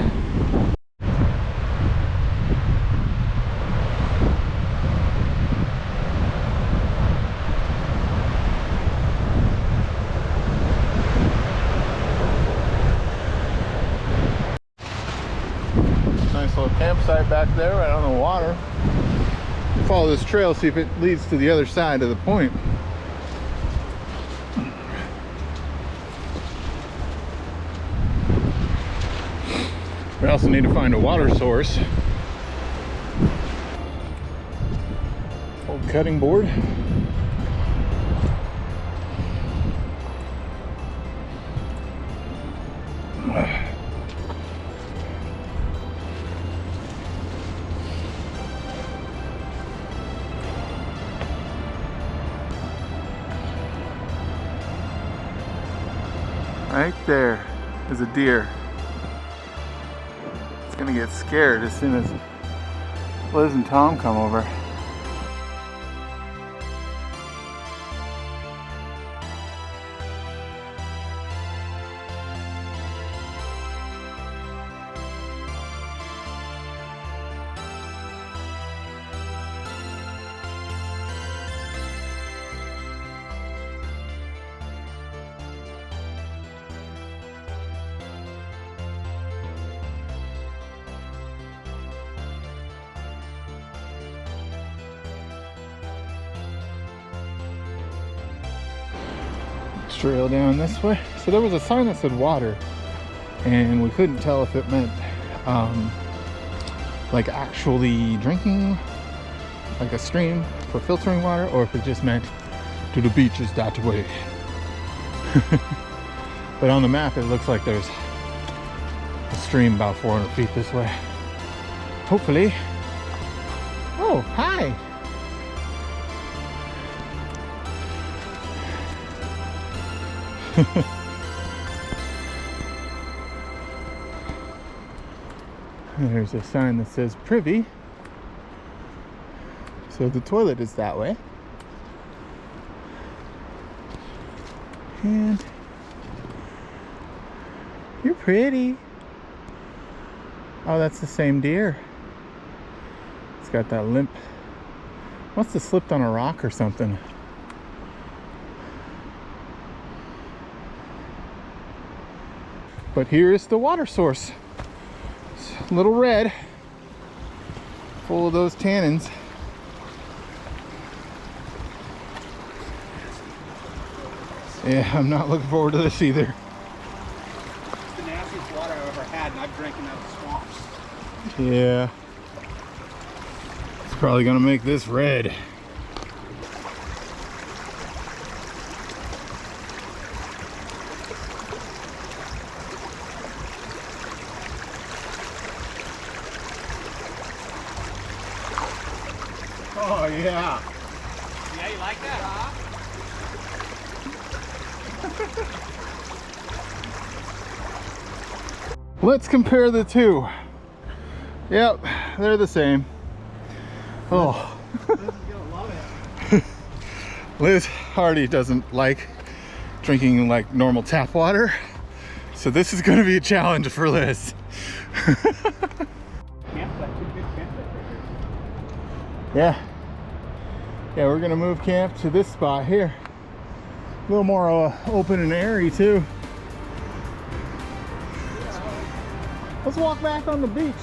Speaker 4: Nice little campsite back there right on the water. Follow this trail, see if it leads to the other side of the point. We also need to find a water source. Old cutting board. Right there is a deer. It's gonna get scared as soon as Liz and Tom come over. Trail down this way. So there was a sign that said water, and we couldn't tell if it meant like actually drinking, like a stream for filtering water, or if it just meant to the beaches that way. But on the map it looks like there's a stream about 400 feet this way. Hopefully. Oh, hi. There's a sign that says privy, so the toilet is that way. And you're pretty. Oh, that's the same deer. It's got that limp. Must have slipped on a rock or something. But here is the water source. It's a little red, full of those tannins. Yeah, I'm not looking forward to this either.
Speaker 6: It's the nastiest water I've ever had, and I've drinking out of swamps.
Speaker 4: Yeah. It's probably gonna make this red. Oh yeah.
Speaker 6: Yeah, you like that, huh?
Speaker 4: Let's compare the two. Yep, they're the same. Oh.
Speaker 6: Liz is gonna love it.
Speaker 4: Liz Hardy doesn't like drinking like normal tap water, so this is going to be a challenge for Liz.
Speaker 6: Campsite, two good campsites right here.
Speaker 4: Yeah, we're gonna move camp to this spot here. A little more open and airy too. Let's walk back on the beach.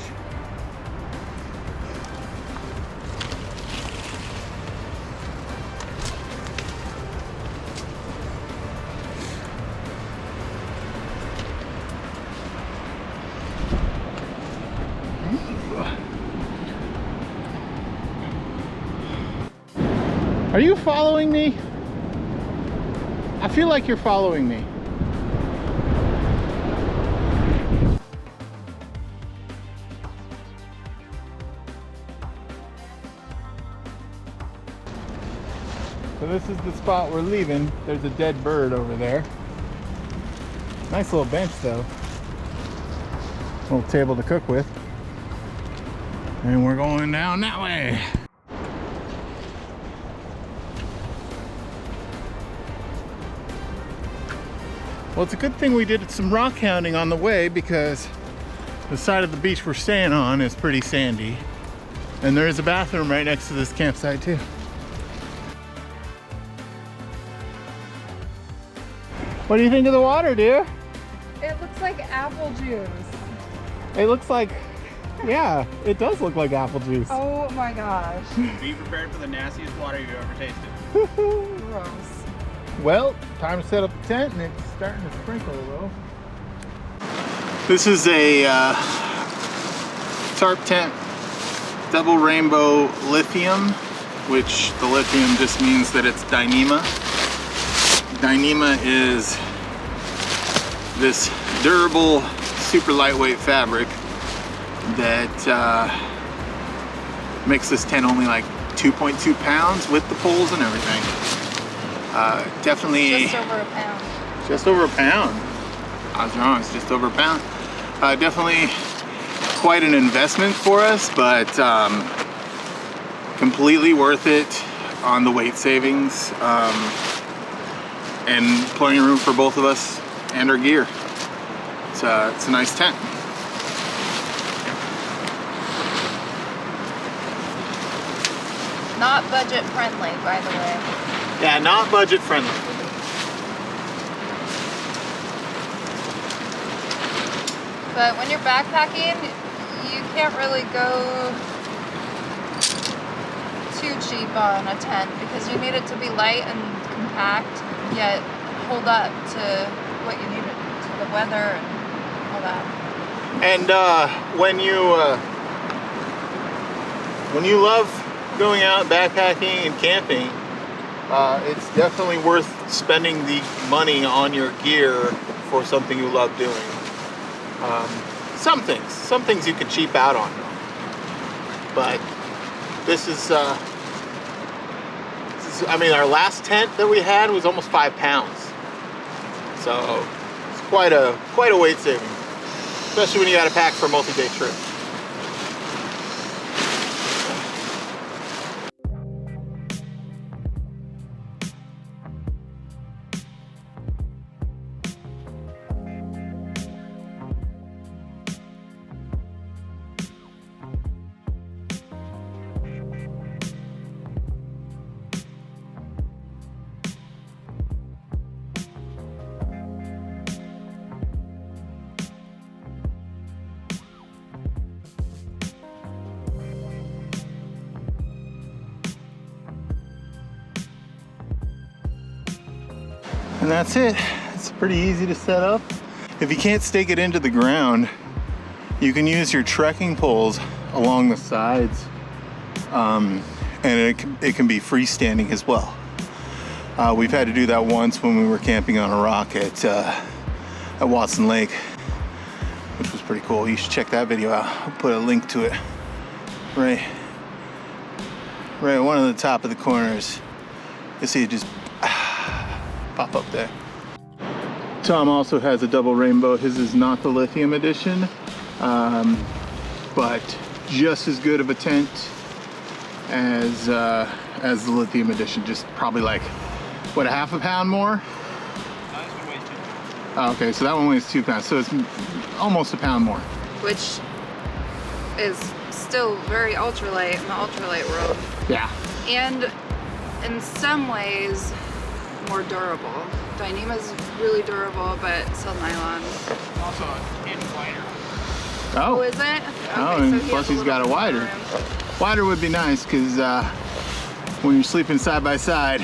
Speaker 4: Are you following me? I feel like you're following me. So this is the spot we're leaving. There's a dead bird over there. Nice little bench though. Little table to cook with. And we're going down that way. Well, it's a good thing we did some rock hounding on the way because the side of the beach we're staying on is pretty sandy. And there is a bathroom right next to this campsite too. What do you think of the water, dear?
Speaker 5: It looks like apple juice.
Speaker 4: It looks like, yeah, it does look like apple juice.
Speaker 5: Oh my gosh.
Speaker 6: Be prepared for the nastiest water you've ever tasted.
Speaker 5: Gross.
Speaker 4: Well, time to set up the tent and it's starting to sprinkle a little. This is a tarp tent, double rainbow lithium, which the lithium just means that it's Dyneema. Dyneema is this durable, super lightweight fabric that makes this tent only like 2.2 pounds with the poles and everything. Definitely
Speaker 2: Just over a pound.
Speaker 4: just over a pound. I was wrong, it's just over a pound. Definitely quite an investment for us, but completely worth it on the weight savings. And plenty of room for both of us and our gear. It's a nice tent.
Speaker 2: Not budget friendly, by the way.
Speaker 4: Yeah, not budget friendly.
Speaker 2: But when you're backpacking, you can't really go too cheap on a tent because you need it to be light and compact, yet hold up to what you need it to, the weather and all that.
Speaker 4: And when you love going out backpacking and camping, it's definitely worth spending the money on your gear for something you love doing. Some things you can cheap out on, but this is I mean, our last tent that we had was almost 5 pounds. So it's quite a weight saving, especially when you got to pack for a multi-day trip. And that's it. It's pretty easy to set up. If you can't stake it into the ground, you can use your trekking poles along the sides, and it can be freestanding as well. We've had to do that once when we were camping on a rock at Watson Lake, which was pretty cool. You should check that video out. I'll put a link to it right one of the top of the corners. You see it just pop up there. Tom also has a double rainbow. His is not the lithium edition, but just as good of a tent as the lithium edition. Just probably like, what, a half a pound more? Oh, okay, so that one weighs 2 pounds, so it's almost a pound more.
Speaker 5: Which is still very ultralight in the ultralight world.
Speaker 4: Yeah.
Speaker 5: And in some ways, more durable. Dyneema's really durable, but still nylon.
Speaker 6: Also, it's wider.
Speaker 5: Oh,
Speaker 4: Oh,
Speaker 5: is it? Okay,
Speaker 4: oh, and
Speaker 5: so
Speaker 4: plus
Speaker 5: has
Speaker 4: he's got a
Speaker 5: little
Speaker 4: wider.
Speaker 5: room.
Speaker 4: Wider would be nice, because when you're sleeping side by side.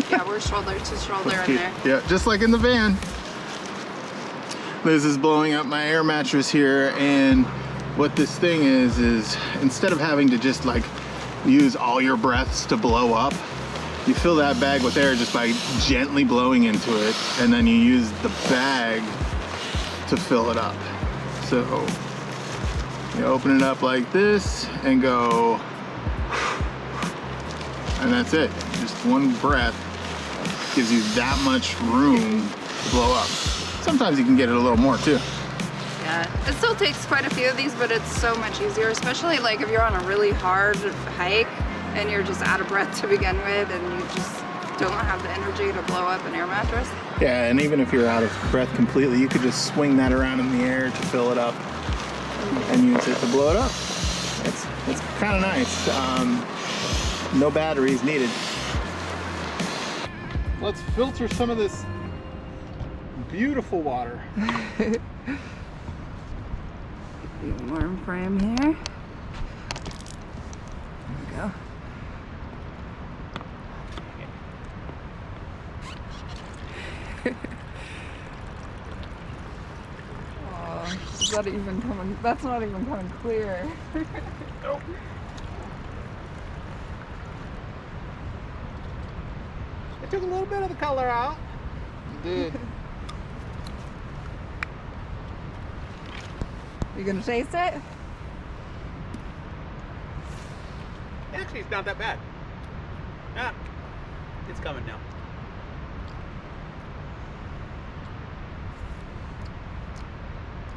Speaker 5: Yeah, we're shoulder to shoulder in there.
Speaker 4: Yeah, just like in the van. Liz is blowing up my air mattress here, and what this thing is instead of having to just like use all your breaths to blow up, You fill that bag with air just by gently blowing into it, and then you use the bag to fill it up. So you open it up like this and go, and that's it. Just one breath gives you that much room to blow up. Sometimes you can get it a little more too.
Speaker 5: Yeah, it still takes quite a few of these, but it's so much easier, especially like if you're on a really hard hike and you're just out of breath to begin with and you just don't have the energy to blow up an air mattress.
Speaker 4: Yeah, and even if you're out of breath completely, you could just swing that around in the air to fill it up and use it to blow it up. It's kind of nice. No batteries needed. Let's filter some of this beautiful water.
Speaker 5: Warm frame here. There we go. Oh, is that even coming? That's not even coming clear.
Speaker 4: Nope.
Speaker 6: I took a little bit of the color out.
Speaker 4: You did.
Speaker 5: You gonna taste it?
Speaker 6: Actually, it's not that bad. Ah, it's coming now.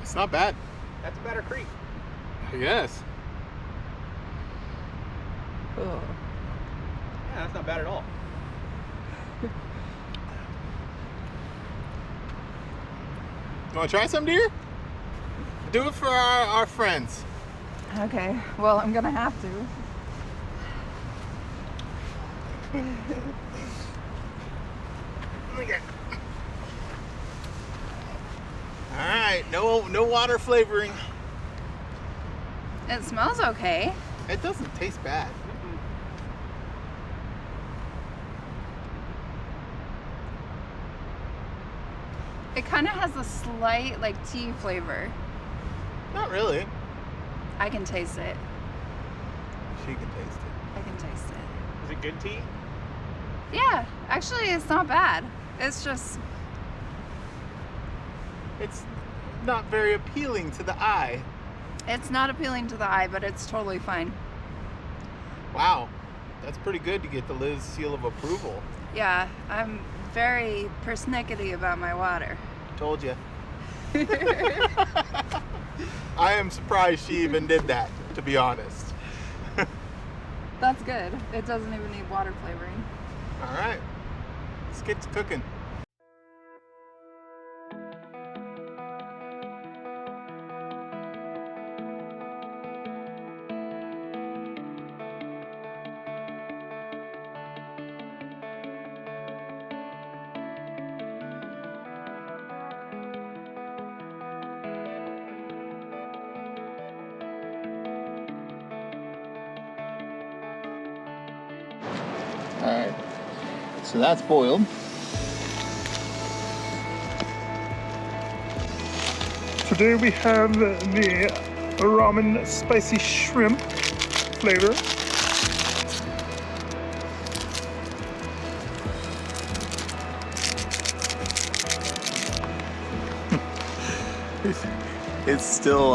Speaker 4: It's not bad.
Speaker 6: That's a better creek.
Speaker 4: Yes.
Speaker 5: Oh.
Speaker 6: Yeah, that's not bad at all.
Speaker 4: You want to try some, dear? Do it for our friends.
Speaker 5: Okay, well, I'm gonna have to.
Speaker 4: All right, no water flavoring.
Speaker 5: It smells okay.
Speaker 4: It doesn't taste bad.
Speaker 5: It kind of has a slight, like, tea flavor.
Speaker 4: Not really.
Speaker 5: I can taste it.
Speaker 4: She can taste it.
Speaker 5: I can taste it.
Speaker 6: Is it good tea?
Speaker 5: Yeah, actually, it's not bad. It's just,
Speaker 4: It's not very appealing to the eye.
Speaker 5: it's not appealing to the eye, but it's totally fine.
Speaker 4: Wow, that's pretty good to get the Liz seal of approval.
Speaker 5: Yeah, I'm very persnickety about my water.
Speaker 4: Told you. I am surprised she even did that, to be honest.
Speaker 5: That's good. It doesn't even need water flavoring.
Speaker 4: All right, let's get to cooking. All right, so that's boiled.
Speaker 7: Today we have the ramen spicy shrimp flavor.
Speaker 4: It's still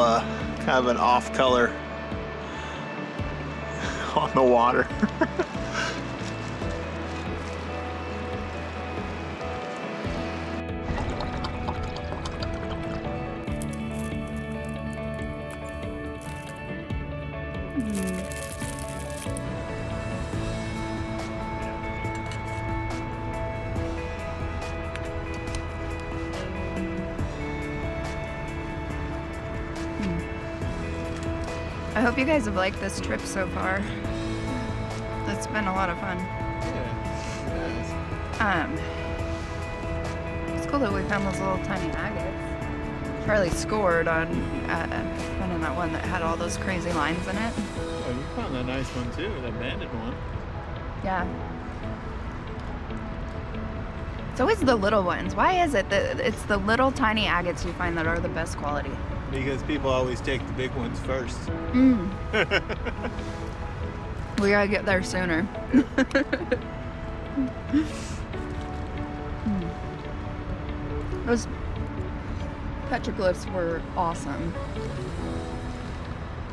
Speaker 4: kind of an off color on the water.
Speaker 5: I hope you guys have liked this trip so far. It's been a lot of fun. It's cool that we found those little tiny agates. Charlie scored on finding that one that had all those crazy lines in it.
Speaker 4: Oh, you found that nice one too, that banded one.
Speaker 5: Yeah. It's always the little ones. Why is it that it's the little tiny agates you find that are the best quality?
Speaker 4: Because people always take the big ones first.
Speaker 5: We gotta get there sooner. Those petroglyphs were awesome.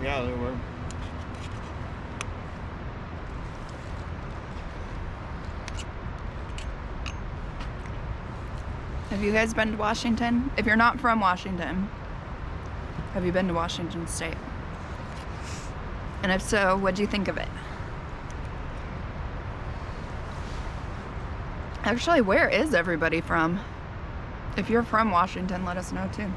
Speaker 4: Yeah, they were.
Speaker 5: Have you guys been to Washington? If you're not from Washington, have you been to Washington State? And if so, what'd you think of it? Actually, where is everybody from? If you're from Washington, let us know too.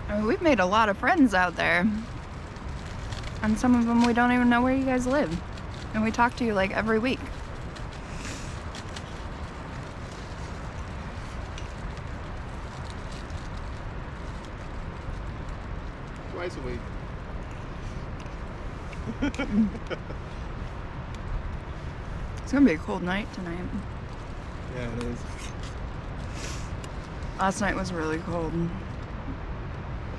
Speaker 5: I mean, we've made a lot of friends out there. And some of them we don't even know where you guys live. And we talk to you like every week.
Speaker 1: Twice a week.
Speaker 5: It's gonna be a cold night tonight.
Speaker 1: Yeah, it is.
Speaker 5: Last night was really cold.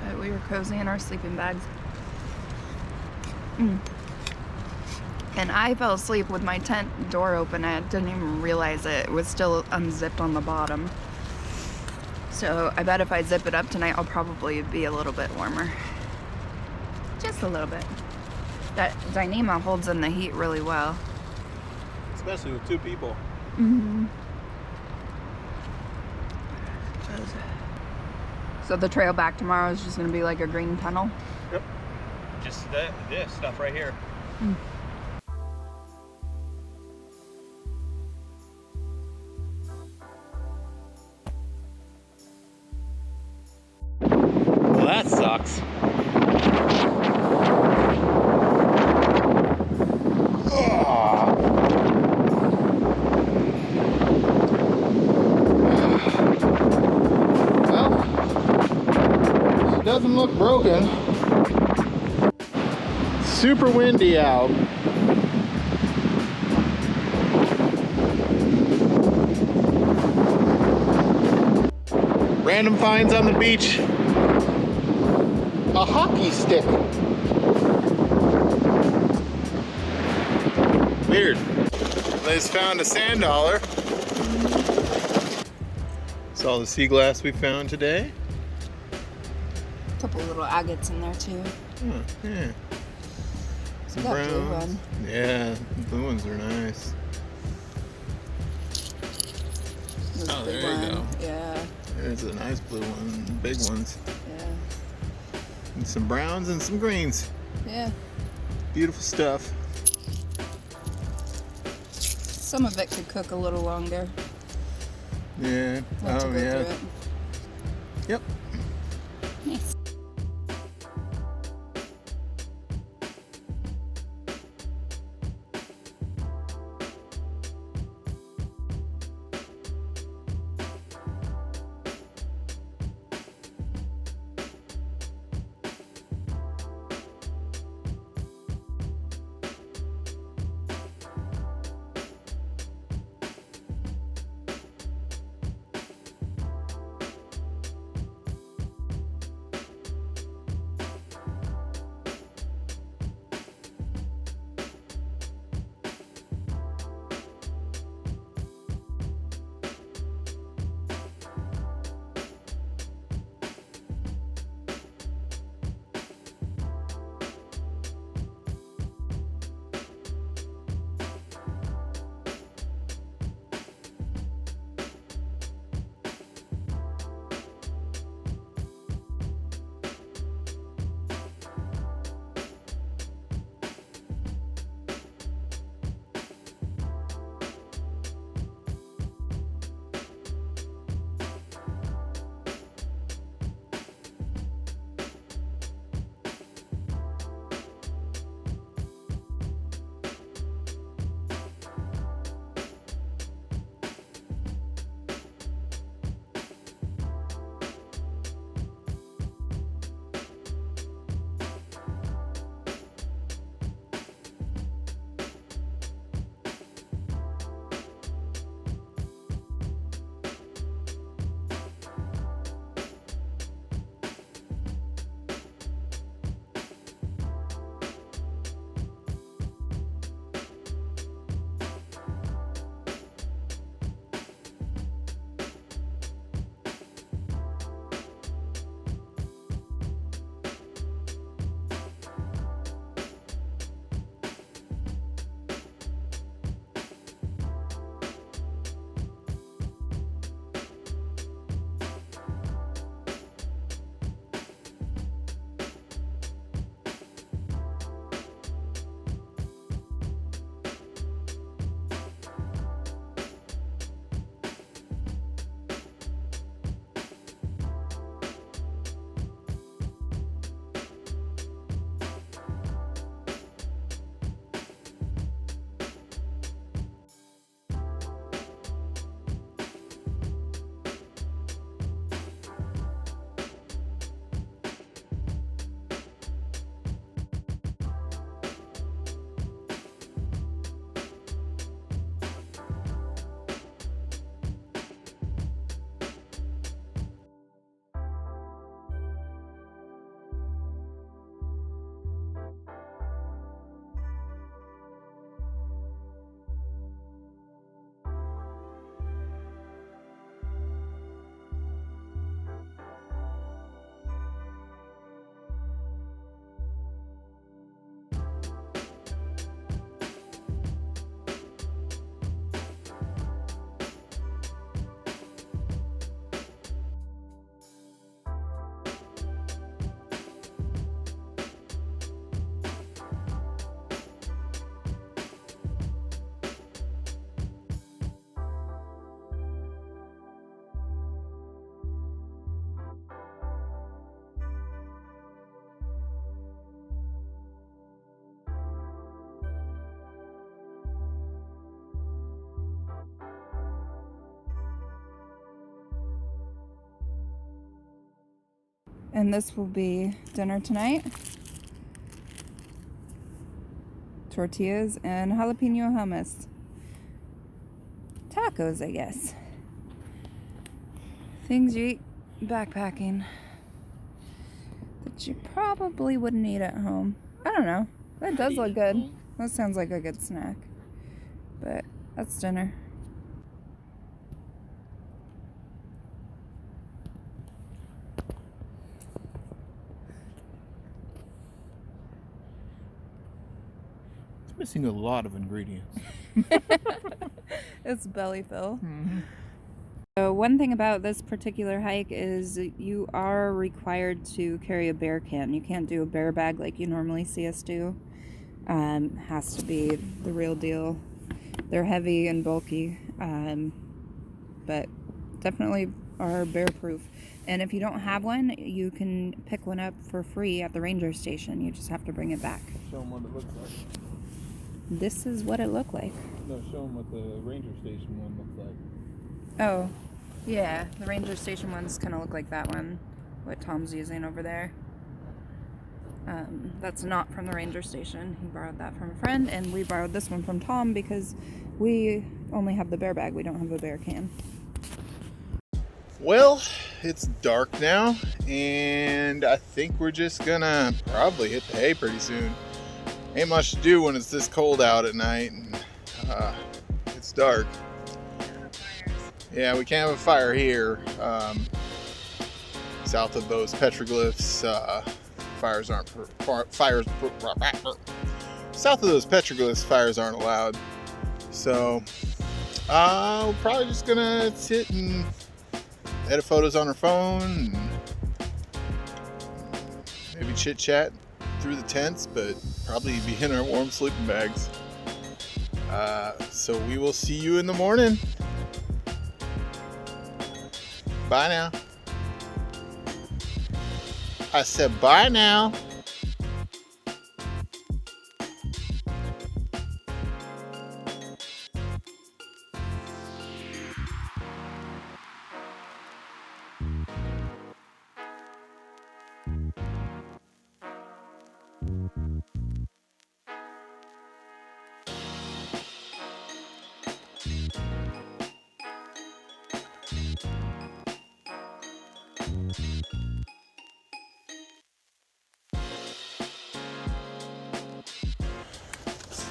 Speaker 5: But we were cozy in our sleeping bags. And I fell asleep with my tent door open. I didn't even realize it. It was still unzipped on the bottom. So I bet if I zip it up tonight, I'll probably be a little bit warmer. Just a little bit. That Dyneema holds in the heat really well.
Speaker 1: Especially with two people.
Speaker 5: Mm-hmm. So the trail back tomorrow is just going to be like a green tunnel?
Speaker 6: Yep. Just this stuff right here. Well, that sucks.
Speaker 1: Well, she doesn't look broken. Super windy out. Random finds on the beach. A hockey stick. Weird. Liz found a sand dollar. It's all the sea glass we found today.
Speaker 2: A couple little agates in there too.
Speaker 1: Oh, yeah. Some
Speaker 2: That blue
Speaker 1: browns.
Speaker 2: one.
Speaker 1: Yeah, the blue ones are nice.
Speaker 2: This
Speaker 1: Oh,
Speaker 2: big
Speaker 1: there you
Speaker 2: one.
Speaker 1: go.
Speaker 2: Yeah,
Speaker 1: There's a nice blue one, big ones.
Speaker 2: yeah,
Speaker 1: And some browns and some greens.
Speaker 2: yeah.
Speaker 1: Beautiful stuff.
Speaker 2: Some of it could cook a little longer.
Speaker 1: Yeah.
Speaker 2: Let to
Speaker 1: Oh,
Speaker 2: go
Speaker 1: yeah.
Speaker 2: through it.
Speaker 1: Yep.
Speaker 2: Nice. And this will be dinner tonight. Tortillas and jalapeno hummus. Tacos, I guess. Things you eat backpacking that you probably wouldn't eat at home. I don't know. That does look good. That sounds like a good snack. But that's dinner.
Speaker 4: It's missing a lot of ingredients.
Speaker 2: It's belly fill. So one thing about this particular hike is you are required to carry a bear can. You can't do a bear bag like you normally see us do. Has to be the real deal. They're heavy and bulky, but definitely are bear proof. And if you don't have one, you can pick one up for free at the ranger station. You just have to bring it back.
Speaker 4: Show them what it looks like.
Speaker 2: This is what it looked like.
Speaker 4: No, show them what the ranger station one looks like.
Speaker 2: Oh, yeah. The ranger station ones kind of look like that one, what Tom's using over there. That's not from the ranger station. He borrowed that from a friend, and we borrowed this one from Tom because we only have the bear bag. We don't have a bear can.
Speaker 1: Well, it's dark now, and I think we're just gonna probably hit the hay pretty soon. Ain't much to do when it's this cold out at night and it's dark. Yeah, we can't have a fire here. South of those petroglyphs, fires aren't south of those petroglyphs, fires aren't allowed. So we're probably just gonna sit and edit photos on our phone and maybe chit chat through the tents, but probably be in our warm sleeping bags. So we will see you in the morning. Bye now. I said bye now.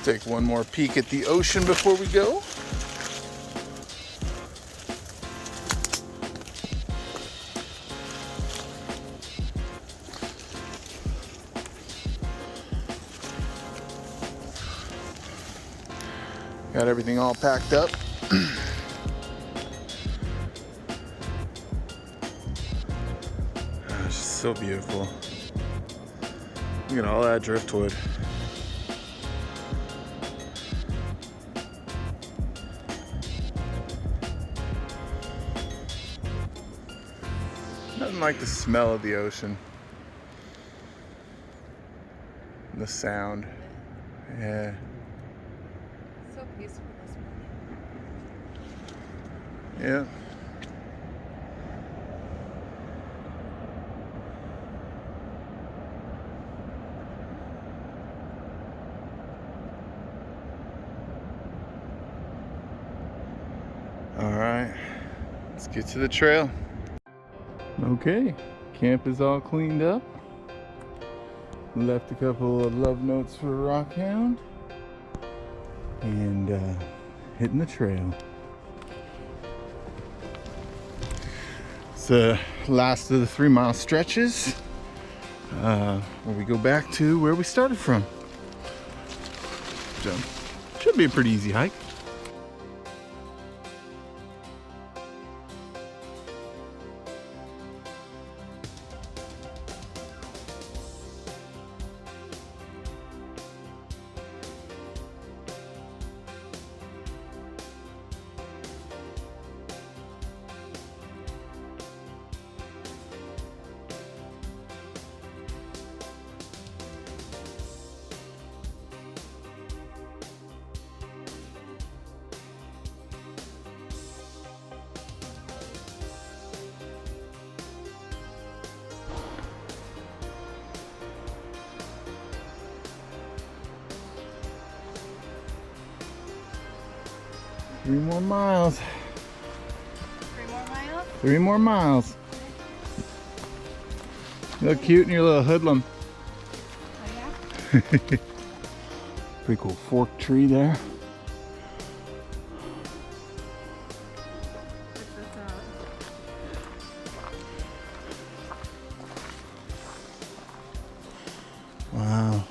Speaker 1: Take one more peek at the ocean before we go. Got everything all packed up. It's just so beautiful. Look at all that driftwood. Nothing like the smell of the ocean. The sound. Yeah.
Speaker 2: So peaceful this morning.
Speaker 1: Yeah. All right, let's get to the trail.
Speaker 4: Okay, camp is all cleaned up. Left a couple of love notes for Rockhound. And hitting the trail. It's the last of the 3-mile stretches where we go back to where we started from. So, should be a pretty easy hike. 3 more miles.
Speaker 5: 3 more miles?
Speaker 4: 3 more miles. You look cute in your little hoodlum.
Speaker 5: Oh yeah?
Speaker 4: Pretty cool fork tree there. Wow.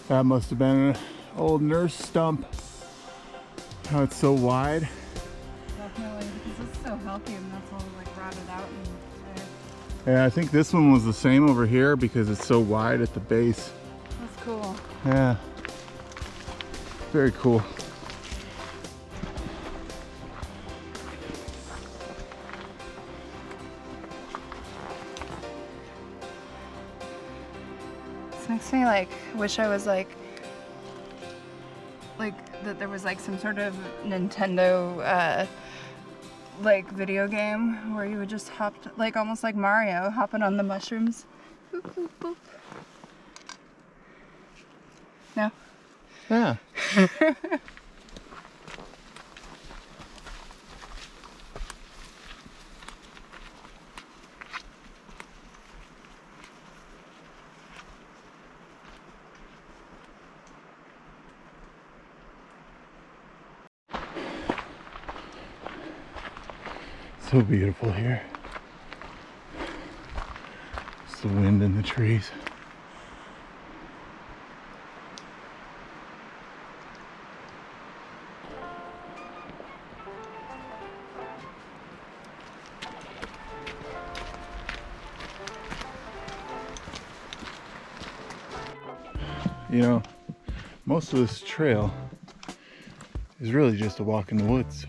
Speaker 4: That must have been an old nurse stump. How it's so wide.
Speaker 5: Definitely, because it's so healthy and that's all like rotted out and
Speaker 4: Yeah, I think this one was the same over here because it's so wide at the base.
Speaker 5: that's cool.
Speaker 4: Yeah. Very cool.
Speaker 5: This makes me like wish I was like that there was like some sort of Nintendo like video game where you would just hop like almost like Mario hopping on the mushrooms. Boop, boop, boop. No.
Speaker 4: Yeah. So beautiful here. It's the wind in the trees. You know, most of this trail is really just a walk in the woods.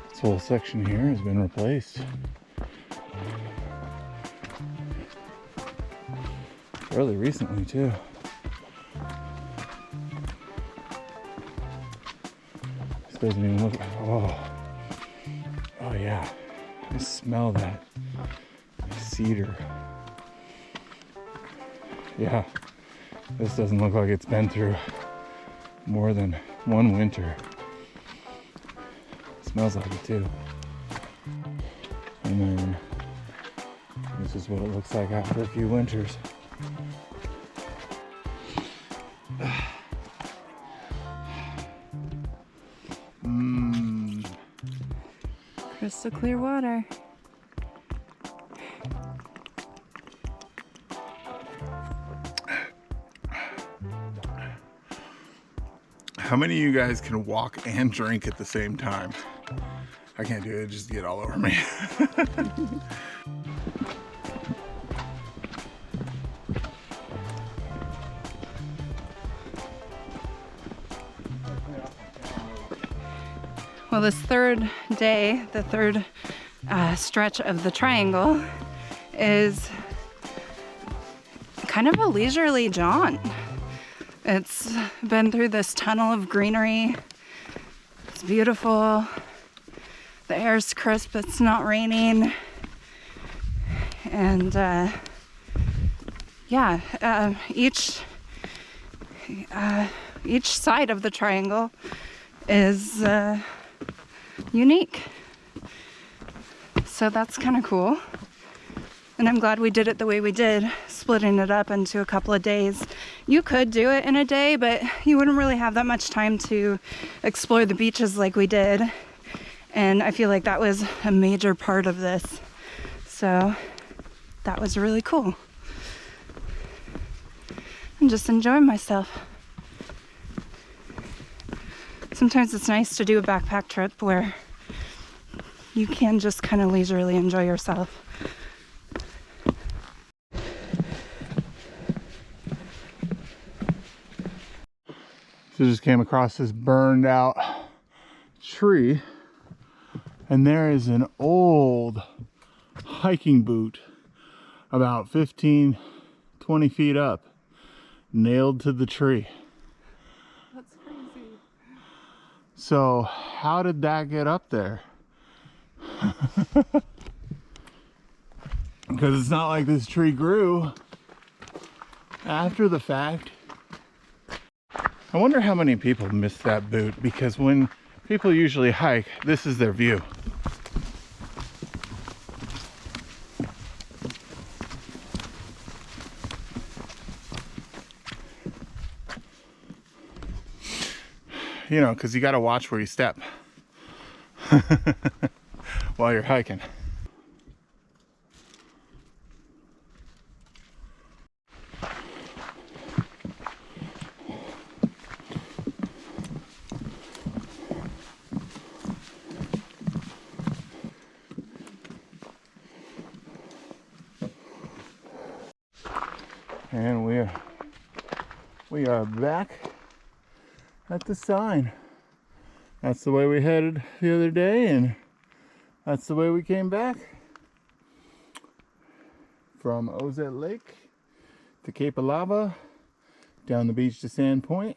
Speaker 4: This whole section here has been replaced. Fairly recently too. This doesn't even look, oh yeah, I smell that cedar. Yeah, this doesn't look like it's been through more than one winter. Smells like it too. And then this is what it looks like after a few winters.
Speaker 5: Crystal clear water.
Speaker 4: How many of you guys can walk and drink at the same time? I can't do it, just get all over me.
Speaker 5: Well, this third day, the third stretch of the triangle is kind of a leisurely jaunt. It's been through this tunnel of greenery. It's beautiful. The air's crisp, it's not raining. And each side of the triangle is unique. So that's kind of cool. And I'm glad we did it the way we did, splitting it up into a couple of days. You could do it in a day, but you wouldn't really have that much time to explore the beaches like we did. And I feel like that was a major part of this. So that was really cool. I'm just enjoying myself. Sometimes it's nice to do a backpack trip where you can just kind of leisurely enjoy yourself.
Speaker 4: So just came across this burned out tree, and there is an old hiking boot about 15, 20 feet up, nailed to the tree.
Speaker 5: That's crazy.
Speaker 4: So how did that get up there? Because it's not like this tree grew after the fact. I wonder how many people missed that boot, because when people usually hike, this is their view. You know, because you got to watch where you step while you're hiking. And we are back at the sign. That's the way we headed the other day, and that's the way we came back from Ozette Lake to Cape of Lava, down the beach to Sand Point,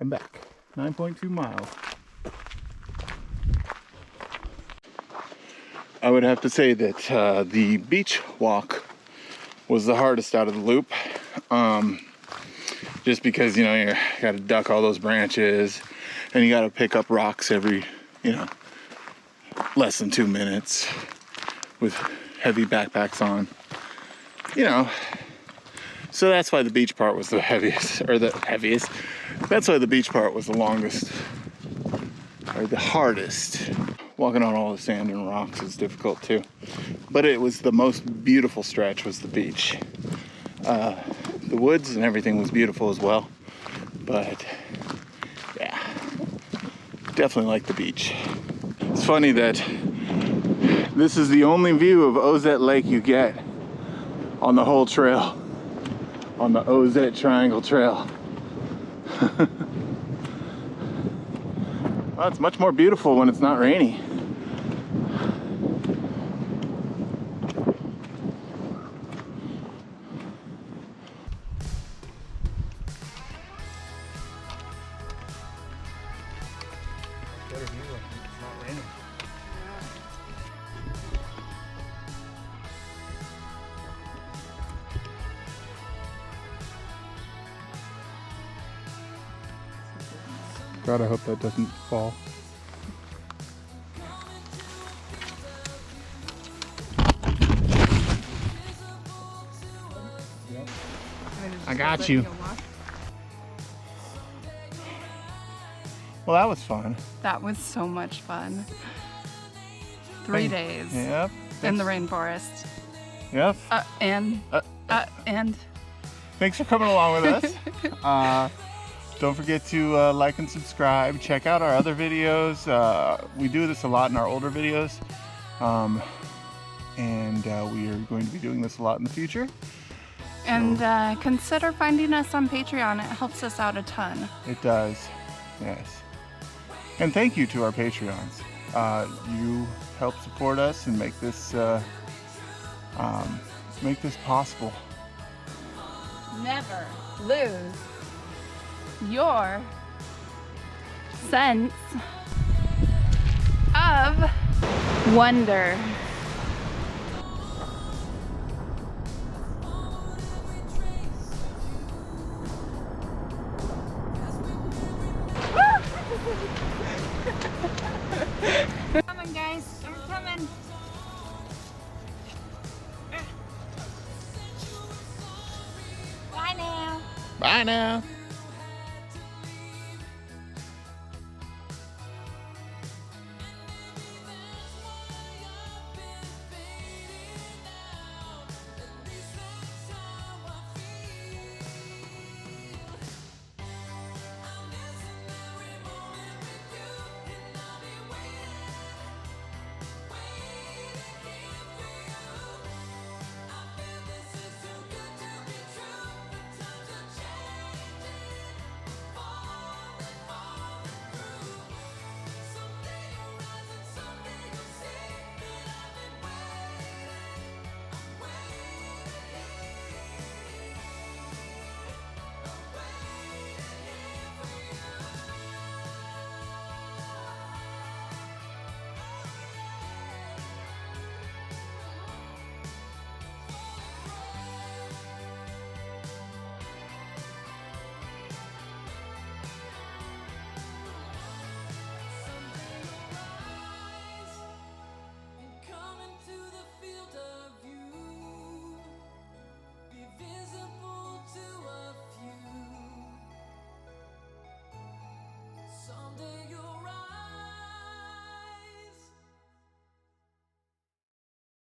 Speaker 4: and back. 9.2 miles. I would have to say that the beach walk was the hardest out of the loop. Just because, you know, you gotta duck all those branches and you gotta pick up rocks every, you know, less than 2 minutes with heavy backpacks on, you know. So that's why the beach part was the heaviest, or the heaviest. That's why the beach part was the longest, or the hardest. Walking on all the sand and rocks is difficult too. But it was the most beautiful stretch was the beach. The woods and everything was beautiful as well. But yeah, definitely like the beach. It's funny that this is the only view of Ozette Lake you get on the whole trail, on the Ozette Triangle trail. Well, it's much more beautiful when it's not rainy. Better view when it's not raining. God, I hope that doesn't fall. I got you. Well, that was fun.
Speaker 5: That was so much fun. 3 days
Speaker 4: Yep.
Speaker 5: in the rainforest.
Speaker 4: Yep.
Speaker 5: And
Speaker 4: Thanks for coming along with us. Don't forget to like and subscribe. Check out our other videos. We do this a lot in our older videos. And we are going to be doing this a lot in the future.
Speaker 5: And consider finding us on Patreon. It helps us out a ton.
Speaker 4: It does, yes. And thank you to our Patreons. You help support us and make this possible.
Speaker 5: Never lose your sense of wonder.
Speaker 8: Come on, guys, I'm coming. Bye now.
Speaker 4: Bye now.